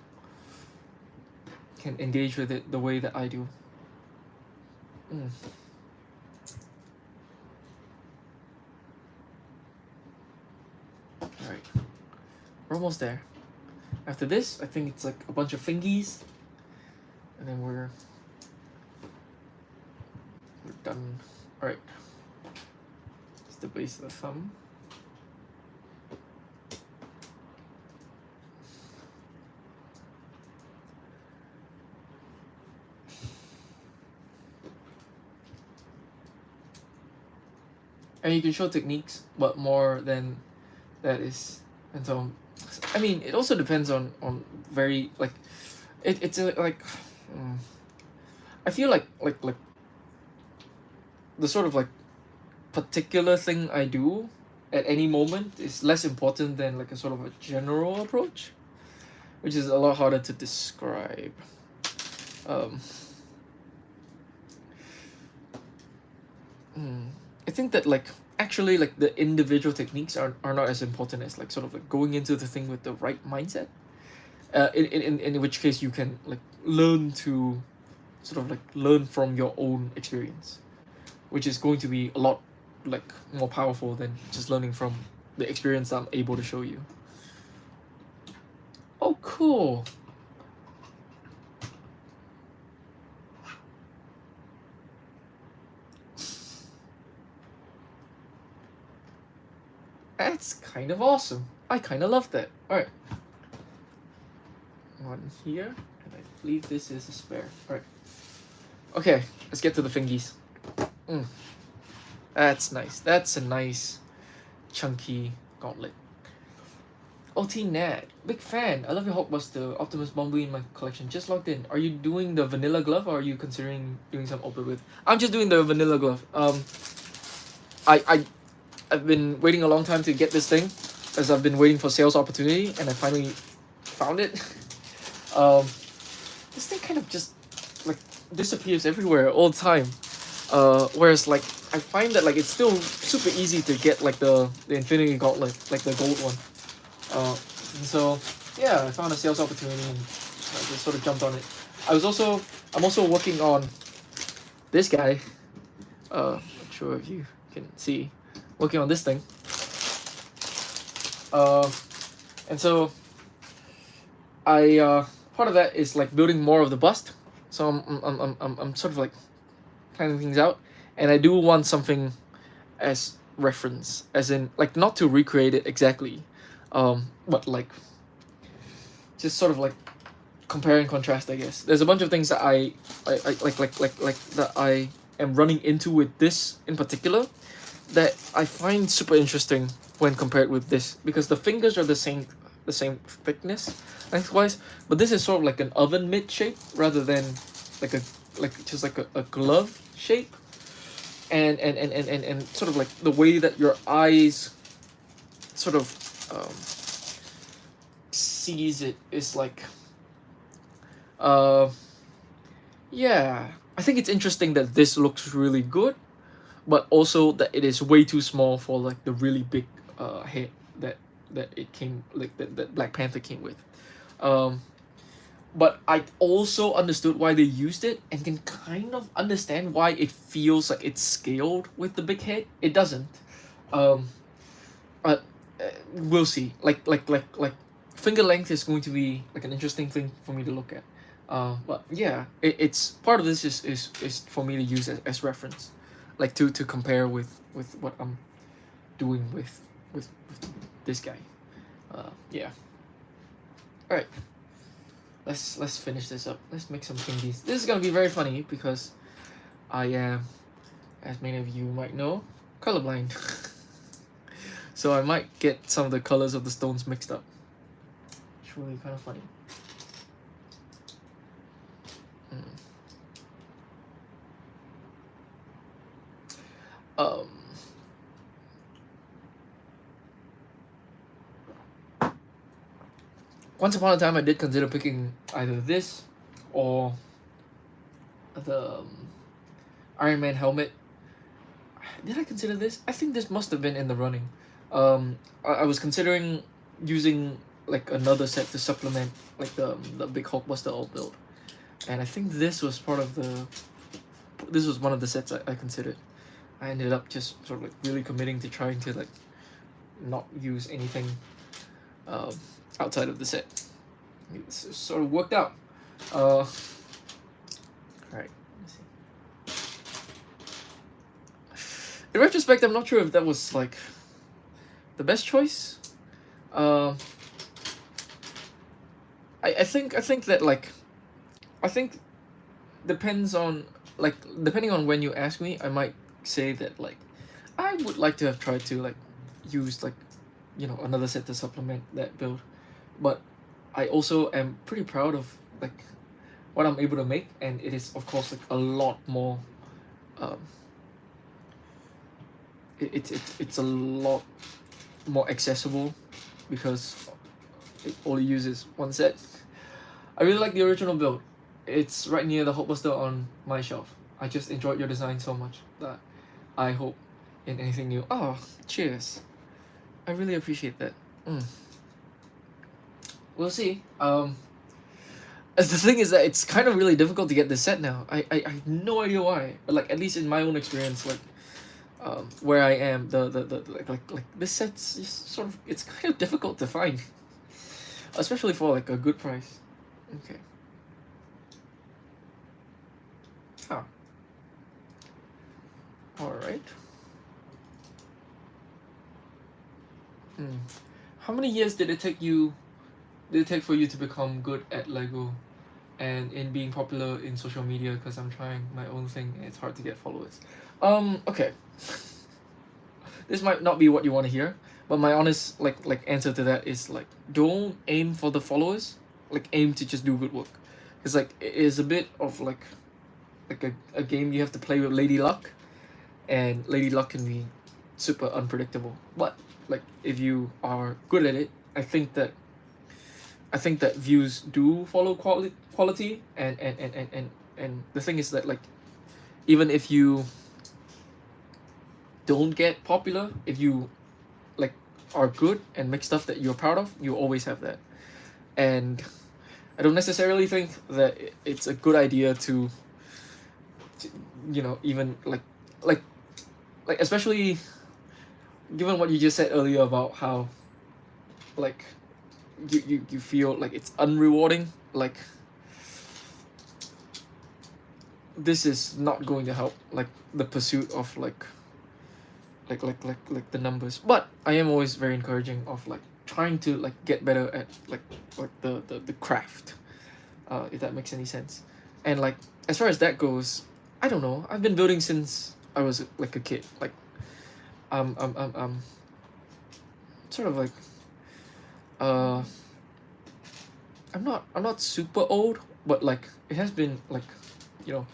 can engage with it the way that I do. Mm. All right, we're almost there. After this, I think it's like a bunch of fingies, and then we're done. All right, it's the base of the thumb. And you can show techniques, but more than that is, and so I mean, it also depends on very like, it's a, like, mm, I feel like the sort of like particular thing I do at any moment is less important than like a sort of a general approach, which is a lot harder to describe. Um, I think that like actually like the individual techniques are not as important as like sort of like going into the thing with the right mindset. In which case you can like learn to sort of like learn from your own experience, which is going to be a lot like more powerful than just learning from the experience I'm able to show you. Oh, cool. That's kind of awesome. I kind of love that. All right. One here, and I believe this is a spare. All right. Okay, let's get to the fingies. That's nice. That's a nice, chunky gauntlet. OT Nat, big fan. I love your Hulkbuster Optimus Bumblebee in my collection. Just logged in. Are you doing the vanilla glove or are you considering doing some open with? I'm just doing the vanilla glove. I've been waiting a long time to get this thing, as I've been waiting for sales opportunity, and I finally found it. This thing kind of just like disappears everywhere all the time. Whereas like I find that like it's still super easy to get like the Infinity Gauntlet, like the gold one. And so yeah, I found a sales opportunity and I just sort of jumped on it. I'm also working on this guy. Not sure if you can see, working on this thing. And so I part of that is like building more of the bust. So I'm sort of like planning things out, and I do want something as reference, as in like not to recreate it exactly, but like just sort of like compare and contrast. I guess there's a bunch of things that I like that I am running into with this in particular that I find super interesting when compared with this, because the fingers are the same thickness lengthwise, but this is sort of like an oven mitt shape rather than like a just like a glove shape, and sort of like the way that your eyes sort of sees it is like yeah, I think it's interesting that this looks really good, but also that it is way too small for like the really big head that it came like that Black Panther came with. But I also understood why they used it and can kind of understand why it feels like it's scaled with the big head. It doesn't. Um, but we'll see. Like finger length is going to be like an interesting thing for me to look at. But yeah, it's part of this is for me to use as reference, like to compare with what I'm doing with this guy. Yeah. All right. Let's finish this up. Let's make some thingies. This is gonna be very funny because I am, as many of you might know, colorblind. So I might get some of the colors of the stones mixed up. It's really kind of funny. Um. Once upon a time, I did consider picking either this or the Iron Man helmet. Did I consider this? I think this must have been in the running. I was considering using like another set to supplement like the big Hulkbuster alt build, and I think this was one of the sets I considered. I ended up just sort of like really committing to trying to like not use anything um, outside of the set. It sort of worked out. All right. In retrospect, I'm not sure if that was like the best choice. Uh, I think that like I think depends on like depending on when you ask me, I might say that like I would like to have tried to like use like another set to supplement that build, but I also am pretty proud of like what I'm able to make, and it is of course like a lot more. Um, it's a lot more accessible because it only uses one set. I really like the original build. It's right near the Hulkbuster on my shelf. I just enjoyed your design so much that I hope in anything new. Oh, cheers. I really appreciate that. We'll see. The thing is that it's kind of really difficult to get this set now. I have no idea why. But like at least in my own experience, like where I am, the like this set's just sort of it's kind of difficult to find, especially for like a good price. Okay. Huh. All right. How many years did it take you? Did it take for you to become good at Lego, and in being popular in social media? Because I'm trying my own thing, and it's hard to get followers. Okay. This might not be what you want to hear, but my honest like answer to that is like don't aim for the followers, like aim to just do good work. It's like it is a bit of like a game you have to play with Lady Luck, and Lady Luck can be super unpredictable. But like if you are good at it, I think that views do follow quality, and the thing is that like even if you don't get popular, if you like are good and make stuff that you're proud of, you always have that. And I don't necessarily think that it's a good idea to even like especially given what you just said earlier about how like you feel like it's unrewarding, like this is not going to help like the pursuit of like the numbers. But I am always very encouraging of like trying to like get better at like the craft, if that makes any sense. And like as far as that goes, I don't know, I've been building since I was like a kid. Like sort of like uh I'm not super old, but like it has been like you know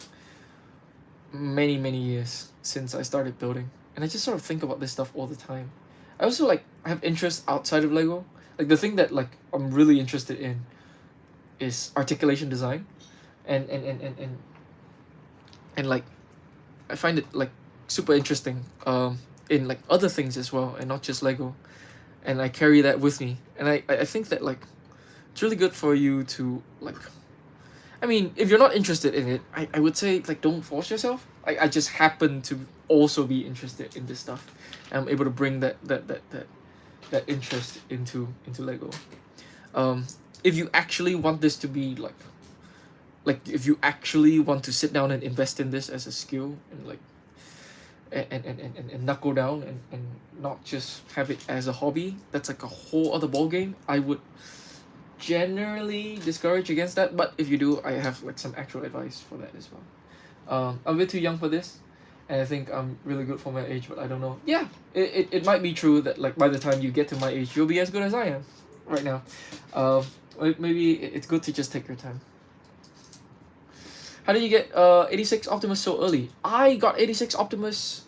many years since I started building, and I just sort of think about this stuff all the time. I also like I have interests outside of Lego. Like the thing that like I'm really interested in is articulation design, and like I find it like super interesting in like other things as well, and not just Lego. And I carry that with me, and I think that like it's really good for you to like I mean, if you're not interested in it, I would say like don't force yourself. I just happen to also be interested in this stuff, and I'm able to bring that interest into Lego. If you actually want this to be like if you actually want to sit down and invest in this as a skill, and like and knuckle down, and not just have it as a hobby, that's like a whole other ball game. I would generally discourage against that, but if you do, I have like some actual advice for that as well. I'm a bit too young for this, and I think I'm really good for my age, but I don't know. Yeah, it might be true that like by the time you get to my age, you'll be as good as I am right now. Maybe it's good to just take your time. How did you get 86 Optimus so early? I got 86 Optimus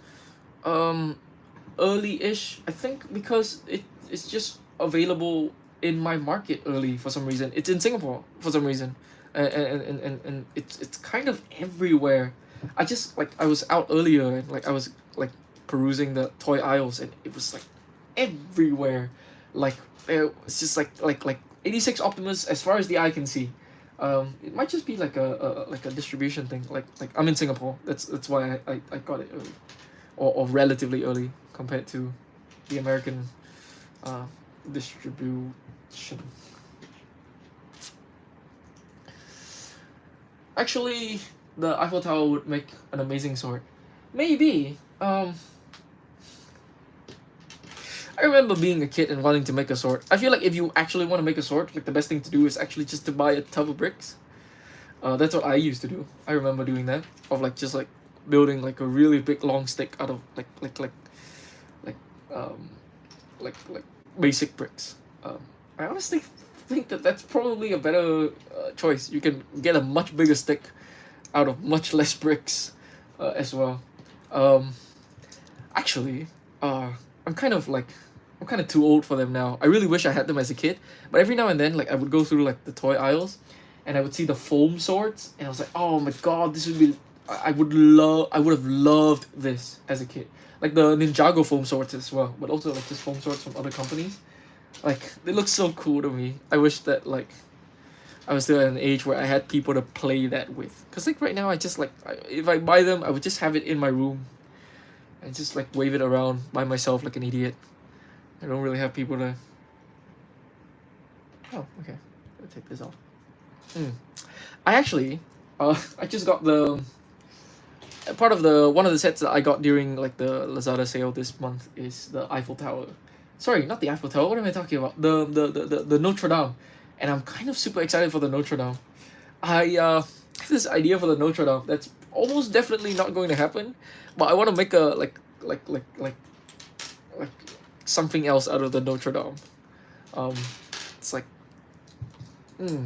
early-ish, I think, because it's just available in my market early for some reason. It's in Singapore for some reason, and it's kind of everywhere. I just like I was out earlier, and like I was like perusing the toy aisles, and it was like everywhere. like it's just like 86 Optimus as far as the eye can see. It might just be like a distribution thing. Like I'm in Singapore. That's why I got it early, or relatively early compared to the American uh, distribution. Actually, the Eiffel Tower would make an amazing sword. Maybe. I remember being a kid and wanting to make a sword. I feel like if you actually want to make a sword, like the best thing to do is actually just to buy a tub of bricks. That's what I used to do. I remember doing that, of like just like building like a really big long stick out of like um like basic bricks. I honestly think that that's probably a better choice. You can get a much bigger stick out of much less bricks, as well. Um, Actually, uh, I'm kind of like I'm kind of too old for them now. I really wish I had them as a kid, but every now and then, like I would go through like the toy aisles, and I would see the foam swords, and I was like, oh my god, this would be. I would have loved this as a kid. Like the Ninjago foam swords as well, but also like just foam swords from other companies. Like they look so cool to me. I wish that like I was still at an age where I had people to play that with. Cause like right now, I just like if I buy them, I would just have it in my room and just like wave it around by myself like an idiot. I don't really have people to. Oh, okay. I'll take this off. Hmm. I actually, I just got the part of the one of the sets that I got during like the Lazada sale this month is the Eiffel Tower. Sorry, not the Eiffel Tower. What am I talking about? The Notre Dame, and I'm kind of super excited for the Notre Dame. I have this idea for the Notre Dame that's almost definitely not going to happen, but I want to make a like something else out of the Notre Dame. Um, it's like, hmm.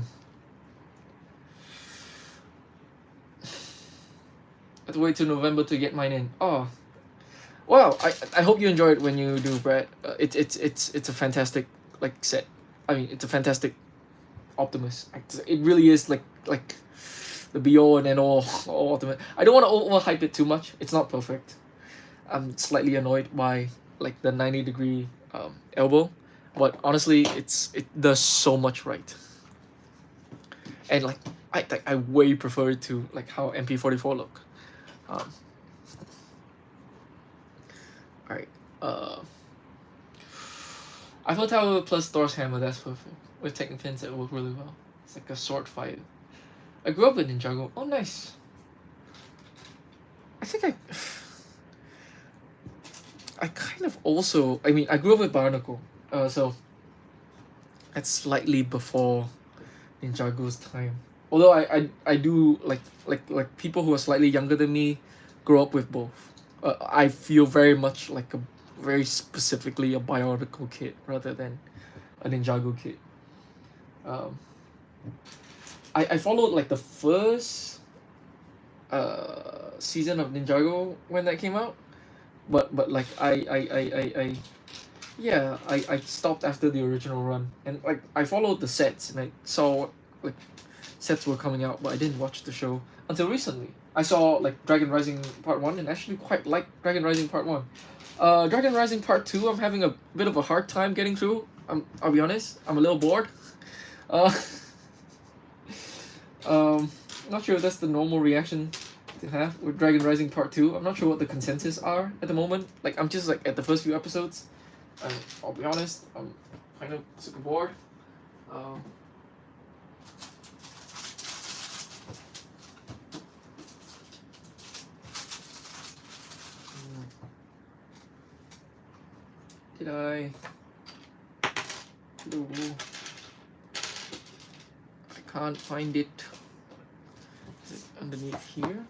I have to wait till November to get mine in. Oh, wow! I hope you enjoy it when you do, Brad. It's a fantastic like set. I mean, it's a fantastic Optimus. It really is like the be all and end all Ultimate. I don't want to overhype it too much. It's not perfect. I'm slightly annoyed by like the 90-degree elbow, but honestly, it does so much right. And like I way prefer it to like how MP44 look. Um, all right. Eiffel Tower plus Thor's hammer. That's perfect. With Tekken pins, it work really well. It's like a sword fight. I grew up with Ninjago. Oh, nice. I think I kind of also. I mean, I grew up with Barnacle. So that's slightly before Ninjago's time. Although I do like people who are slightly younger than me grow up with both. I feel very much like a very specifically a Bionicle kid rather than a Ninjago kid. Um, I followed like the first season of Ninjago when that came out, but like I yeah I stopped after the original run, and like I followed the sets and I saw like sets were coming out, but I didn't watch the show until recently. I saw like Dragon Rising Part 1 and actually quite like Dragon Rising Part 1. Dragon Rising Part 2 I'm having a bit of a hard time getting through. I'll be honest, I'm a little bored. Uh not sure if that's the normal reaction to have with Dragon Rising Part 2. I'm not sure what the consensus are at the moment. Like I'm just like at the first few episodes. And I'll be honest, I'm kind of super bored. Um Did I? No. I can't find it. Is it underneath here?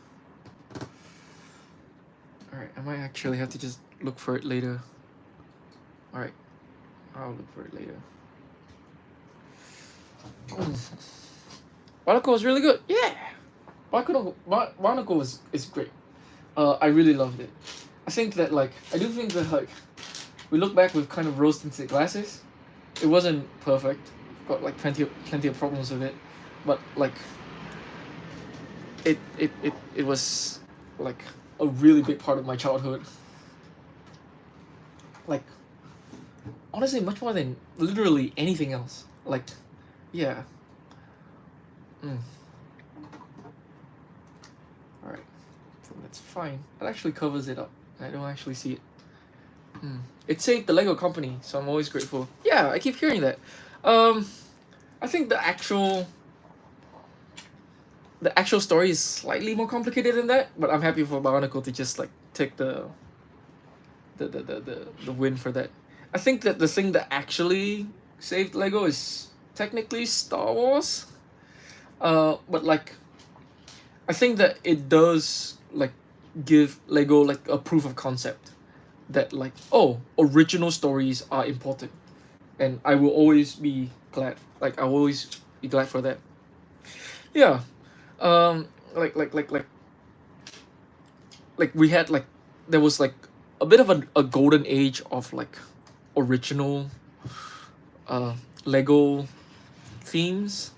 Alright, I might actually have to just look for it later. Alright, I'll look for it later. Barnacle is really good. Yeah! Barnacle is great. I really loved it. I think that like, I do think that like, we look back with kind of rose-tinted glasses. It wasn't perfect. Got like plenty of problems with it, but like it was like a really big part of my childhood. Like honestly much more than literally anything else. Like, yeah. Mm. All right, so that's fine. It actually covers it up. I don't actually see it. Mm. It saved the Lego company, so I'm always grateful. Yeah, I keep hearing that. Um, I think the actual story is slightly more complicated than that, but I'm happy for Bionicle to just like take the win for that. I think that the thing that actually saved Lego is technically Star Wars. But like I think that it does like give Lego like a proof of concept that like, oh, original stories are important, and I will always be glad. Like I will always be glad for that. Yeah. Um. Like we had like there was like a bit of a golden age of like original uh Lego themes,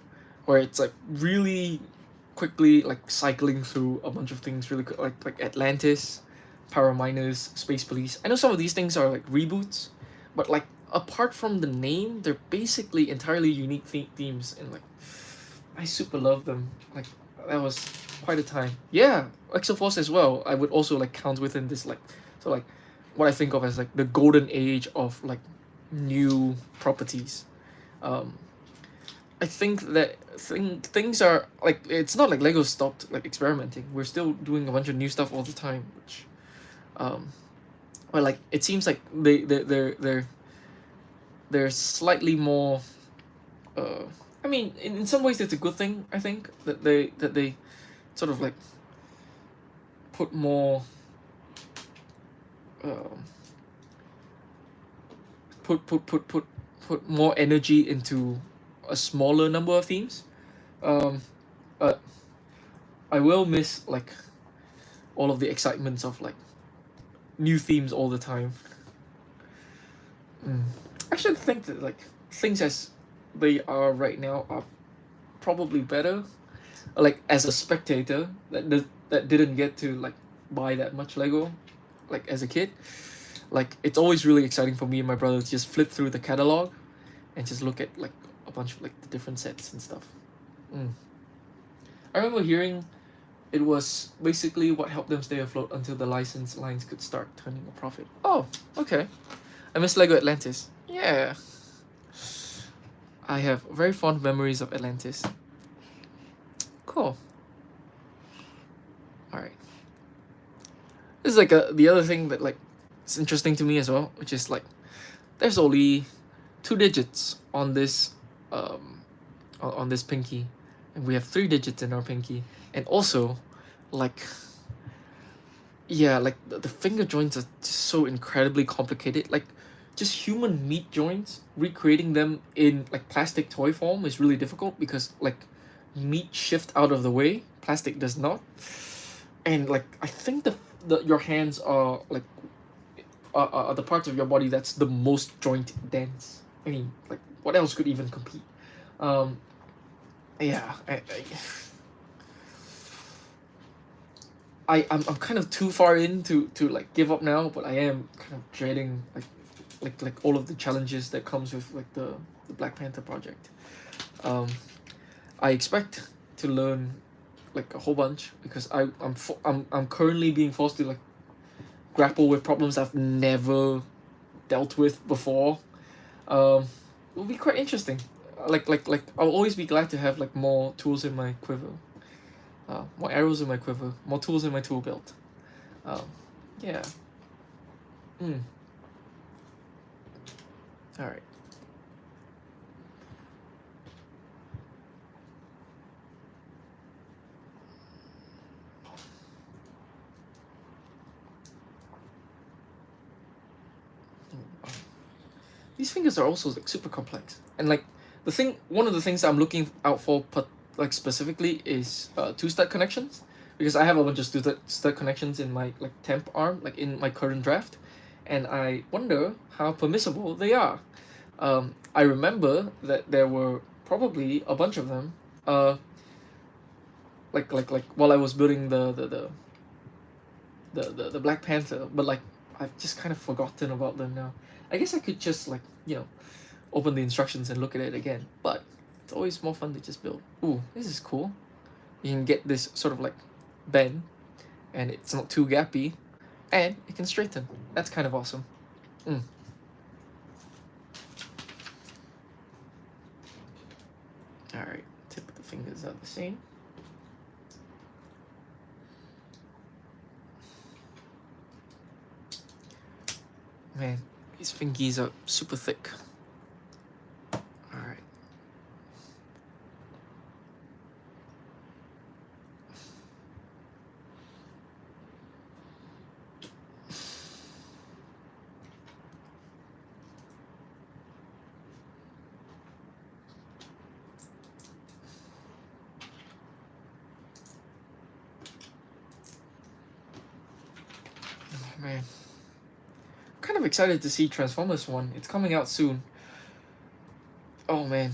where it's like really quickly like cycling through a bunch of things really quick, like Atlantis, Power Miners, Space Police. I know some of these things are like reboots, but like apart from the name, they're basically entirely unique themes, and like I super love them. Like that was quite a time. Yeah, Exoforce as well. I would also like count within this like so like what I think of as like the golden age of like new properties. Um, I think that things are like it's not like Lego stopped like experimenting. We're still doing a bunch of new stuff all the time, which um well like it seems like they're slightly more uh I mean in some ways it's a good thing. I think that they sort of like put more um put more energy into a smaller number of themes. Um but I will miss like all of the excitements of like new themes all the time. Mm. I should think that like things as they are right now are probably better. Like as a spectator that didn't get to like buy that much Lego, like as a kid, like it's always really exciting for me and my brother to just flip through the catalog and just look at like a bunch of like the different sets and stuff. Mm. I remember hearing it was basically what helped them stay afloat until the license lines could start turning a profit. Oh, okay. I miss Lego Atlantis. Yeah. I have very fond memories of Atlantis. Cool. Alright. This is like the other thing that like it's interesting to me as well, which is like there's only 2 digits on this on this pinky, and we have 3 digits in our pinky, and also like yeah, like the finger joints are just so incredibly complicated. Like just human meat joints, recreating them in like plastic toy form is really difficult because like meat shift out of the way, plastic does not. And like I think the your hands are like are the parts of your body that's the most joint dense. I mean, like what else could even compete? Um, yeah, I'm kind of too far in to like give up now, but I am kind of dreading like all of the challenges that comes with like the Black Panther project. Um, I expect to learn like a whole bunch because I'm currently being forced to like grapple with problems I've never dealt with before. It will be quite interesting. Like I'll always be glad to have like more tools in my quiver, more arrows in my quiver, more tools in my tool belt. Um, yeah. Mm. All right. These fingers are also like super complex, and like one of the things I'm looking out for, but like specifically is two stud connections, because I have a bunch of stud connections in my like temp arm, like in my current draft, and I wonder how permissible they are. I remember that there were probably a bunch of them. Like while I was building the Black Panther, but like I've just kind of forgotten about them now. I guess I could just like open the instructions and look at it again, but it's always more fun to just build. Ooh, this is cool. You can get this sort of like bend, and it's not too gappy, and it can straighten. That's kind of awesome. Mm. All right, tip of the fingers are the same. Man, these fingies are super thick. All right. Oh, man. Kind of excited to see Transformers 1. It's coming out soon. Oh man.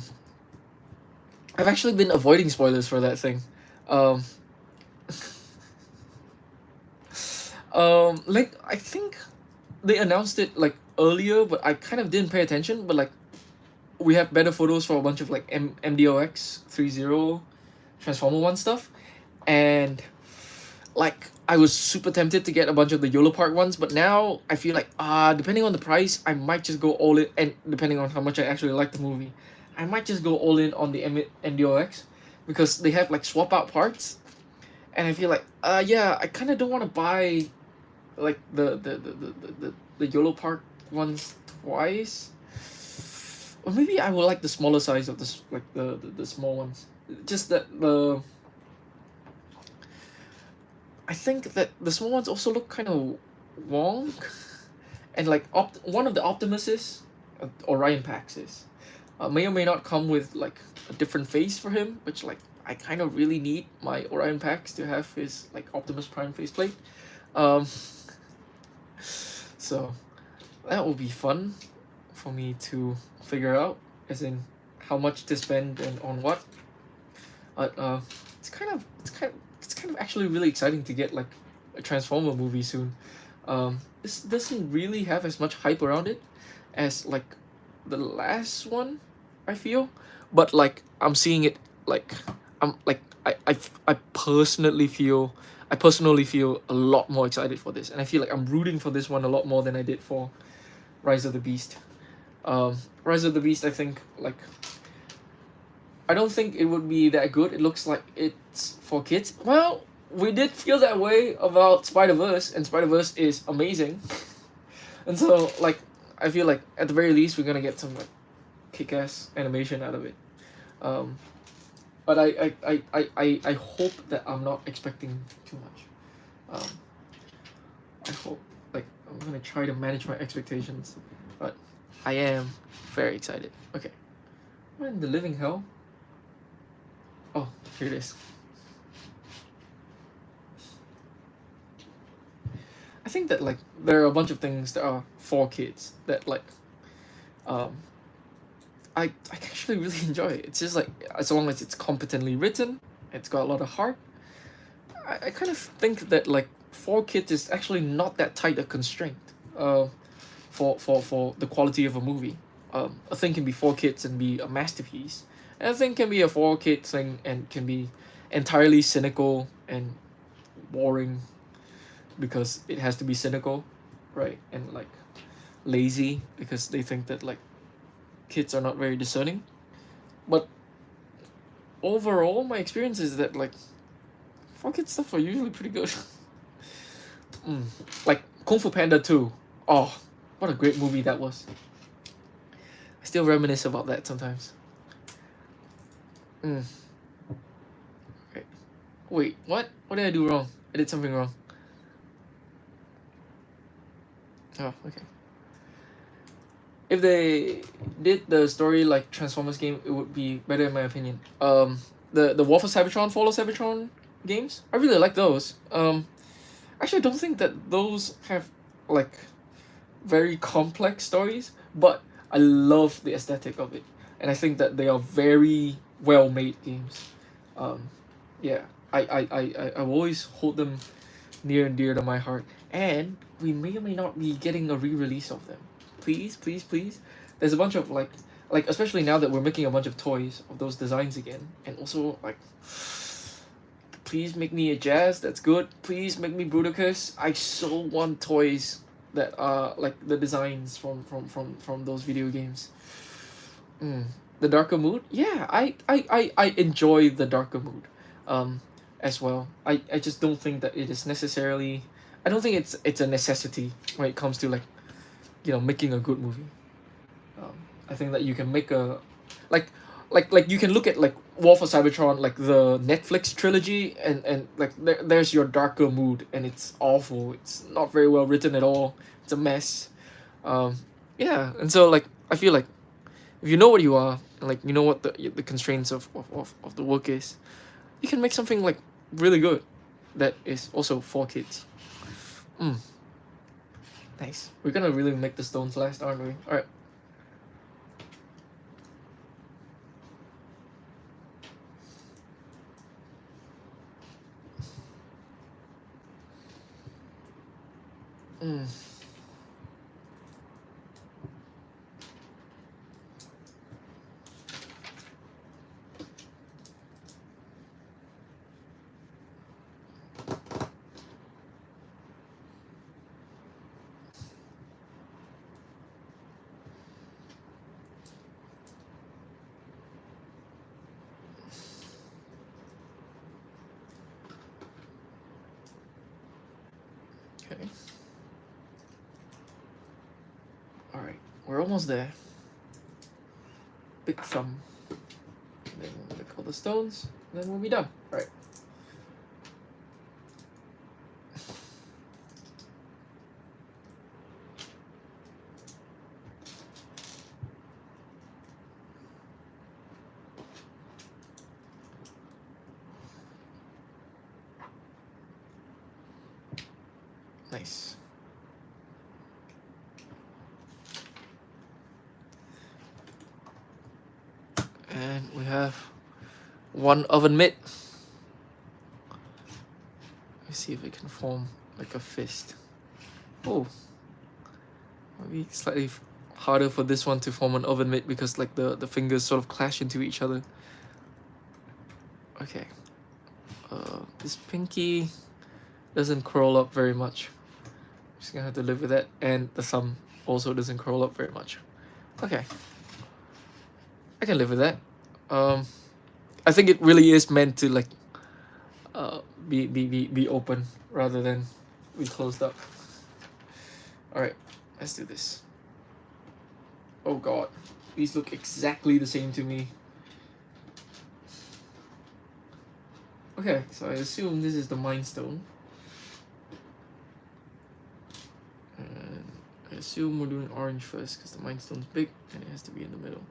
I've actually been avoiding spoilers for that thing. Um, like I think they announced it like earlier, but I kind of didn't pay attention. But like, we have better photos for a bunch of like MDOX 30 Transformer 1 stuff, and like I was super tempted to get a bunch of the YOLO Park ones, but now I feel like depending on the price, I might just go all in, and depending on how much I actually like the movie, I might just go all in on the MDOX, because they have like swap out parts, and I feel like yeah, I kind of don't want to buy like the YOLO Park ones twice. Or maybe I would like the smaller size of this, like the small ones. Just that I think that the small ones also look kind of wonk, and like one of the Optimuses, Orion Pax is, may or may not come with like a different face for him, which like I kind of really need my Orion Pax to have his like Optimus Prime faceplate. Um, so that will be fun for me to figure out, as in how much to spend and on what. But it's kind of actually really exciting to get like a Transformer movie soon. This doesn't really have as much hype around it as like the last one, I feel, but like I'm seeing it like I'm like I personally feel a lot more excited for this, and I feel like I'm rooting for this one a lot more than I did for Rise of the Beast. Rise of the Beast, I think like I don't think it would be that good. It looks like it's for kids. Well, we did feel that way about Spider-Verse, and Spider-Verse is amazing. And so, like, I feel like at the very least we're gonna get some like kick-ass animation out of it. Um, but I hope that I'm not expecting too much. I hope like I'm gonna try to manage my expectations, but I am very excited. Okay, what in the living hell? Oh, here it is. I think that like there are a bunch of things that are for kids that like um I actually really enjoy it. It's just like as long as it's competently written, it's got a lot of heart. I kind of think that like for kids is actually not that tight a constraint. For the quality of a movie. A thing can be for kids and be a masterpiece. And a thing can be a for kids thing and can be entirely cynical and boring because it has to be cynical, right? And like lazy because they think that like kids are not very discerning. But overall, my experience is that like for kids stuff are usually pretty good. Like Kung Fu Panda 2. Oh, what a great movie that was. I still reminisce about that sometimes. Right. Wait, what? What did I do wrong? I did something wrong. Oh, okay. If they did the story like Transformers game, it would be better in my opinion. The War for Cybertron, Fall of Cybertron games, I really like those. Actually, I don't think that those have like very complex stories, but I love the aesthetic of it, and I think that they are very well made games. Yeah, I will always hold them near and dear to my heart. And we may or may not be getting a re-release of them. Please, please, please. There's a bunch of like especially now that we're making a bunch of toys of those designs again, and also like, please make me a Jazz that's good. Please make me Bruticus. I so want toys that are like the designs from those video games. The darker mood, yeah, I enjoy the darker mood, as well. I just don't think that it is necessarily. I don't think it's a necessity when it comes to like, making a good movie. I think that you can make a, like, like you can look at like War for Cybertron, like the Netflix trilogy, and like there's your darker mood, and it's awful. It's not very well written at all. It's a mess. Um, yeah, and so like I feel like if you know what you are, and like you know what the constraints of the work is, you can make something like really good that is also for kids. Nice. We're gonna really make the stones last, aren't we? All right. Okay. All right. We're almost there. Big thumb. Then we'll make all the stones. And then we'll be done. All right. Nice. And we have one oven mitt. Let's see if it can form like a fist. Oh, maybe slightly harder for this one to form an oven mitt because like the fingers sort of clash into each other. Okay. This pinky doesn't curl up very much. Just gonna have to live with that, and the thumb also doesn't curl up very much. Okay, I can live with that. I think it really is meant to like be open rather than be closed up. All right, let's do this. Oh god, these look exactly the same to me. Okay, so I assume this is the Mind Stone. And I assume we're doing orange first because the Mind Stone's big and it has to be in the middle.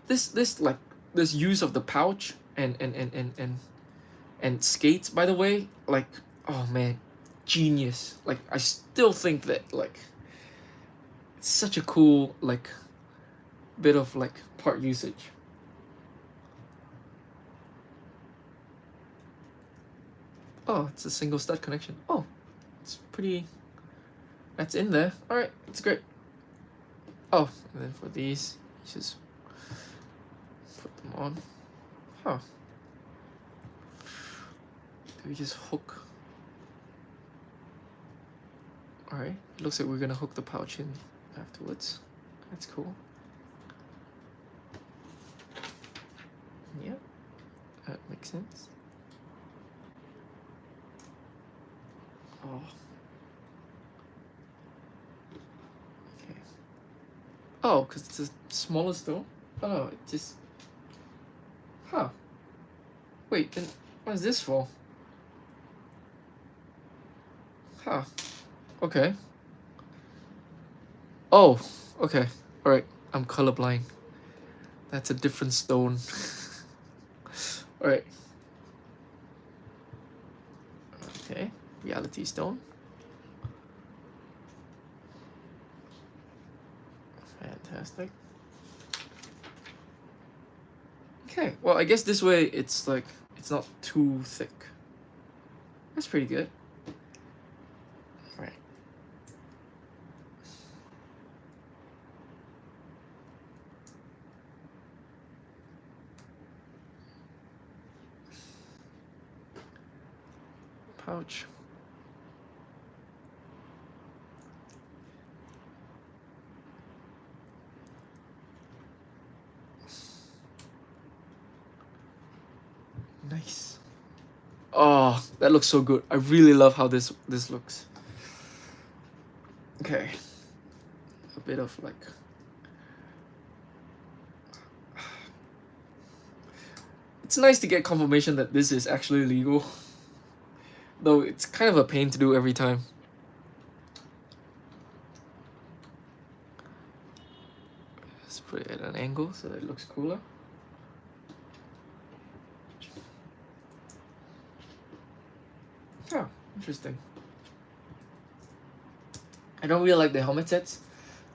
This use of the pouch and skates, by the way, like, oh man, genius. Like, I still think that like it's such a cool like bit of like part usage. Oh, it's a single stud connection. Oh, it's pretty. That's in there. All right, it's great. Oh, and then for these, just put them on. Huh. Do we just hook? All right. It looks like we're gonna hook the pouch in afterwards. That's cool. Yeah, that makes sense. Oh. Okay. Oh, because it's a smaller stone? Oh, it just... Huh. Wait, then what is this for? Huh. Okay. Oh, okay. Alright, I'm colorblind. That's a different stone. Alright. Okay, reality stone. Fantastic. Okay, well, I guess this way it's like it's not too thick. That's pretty good. Right. Pouch. Nice. Oh, that looks so good. I really love how this looks. Okay. A bit of like, it's nice to get confirmation that this is actually legal. Though it's kind of a pain to do every time. Let's put it at an angle so that it looks cooler. Oh, interesting. I don't really like the helmet sets.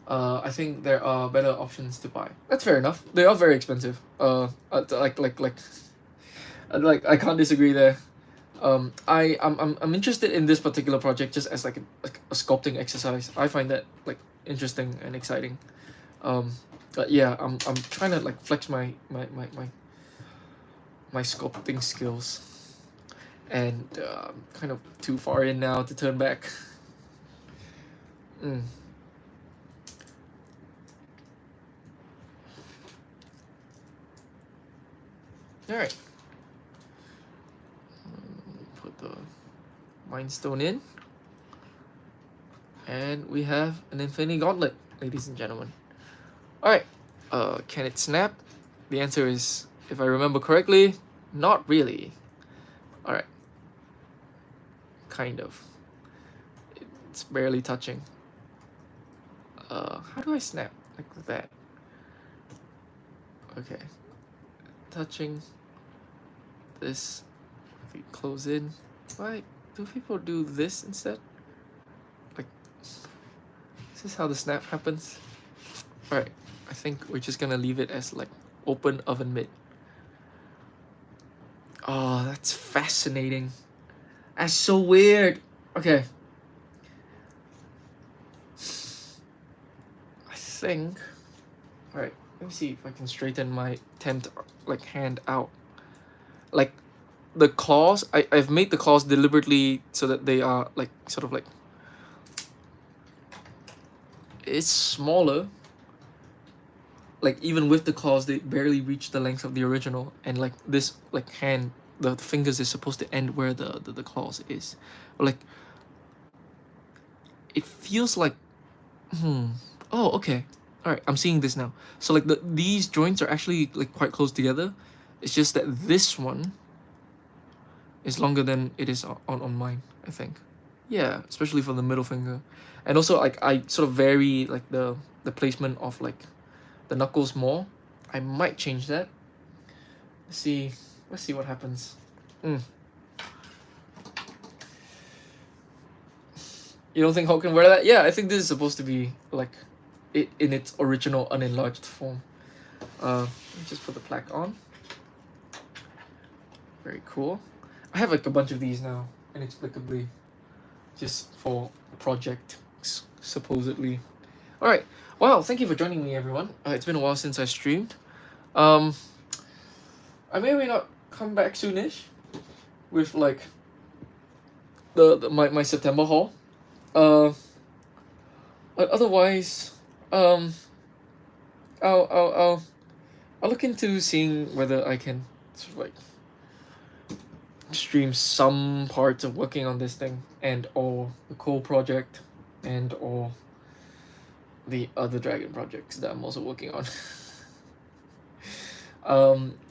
I think there are better options to buy. That's fair enough. They are very expensive. Like I can't disagree there. I'm interested in this particular project just as like a sculpting exercise. I find that like interesting and exciting. But yeah, I'm trying to like flex my sculpting skills, and I'm kind of too far in now to turn back. Mm. All right. Put the Mind Stone in, and we have an Infinity Gauntlet, ladies and gentlemen. All right. Can it snap? The answer is, if I remember correctly, not really. All right. Kind of. It's barely touching. How do I snap like that? Okay. Touching this. If we close in. Why do people do this instead? Like, this is how the snap happens. All right. I think we're just gonna leave it as like open oven mitt. Oh, that's fascinating. That's so weird. Okay. I think. All right. Let me see if I can straighten my tent like hand out. Like the claws, I've made the claws deliberately so that they are like sort of like, it's smaller. Like even with the claws, they barely reach the length of the original, and like this like hand, the fingers is supposed to end where the claws is. Like it feels like, oh, okay, all right, I'm seeing this now. So like these joints are actually like quite close together. It's just that this one is longer than it is on mine, I think. Yeah, especially for the middle finger. And also like I sort of vary like the placement of like the knuckles more. I might change that. Let's see what happens. You don't think Hulk can wear that? Yeah, I think this is supposed to be like it in its original unenlarged form. Let me just put the plaque on. Very cool. I have like a bunch of these now, inexplicably, just for project supposedly. All right. Wow. Thank you for joining me, everyone. It's been a while since I streamed. I may or may not come back soonish with like my September haul. But otherwise, I'll look into seeing whether I can sort of like stream some parts of working on this thing, and or the Coal project, and or the other dragon projects that I'm also working on.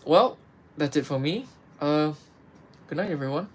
Well, that's it for me. Good night, everyone.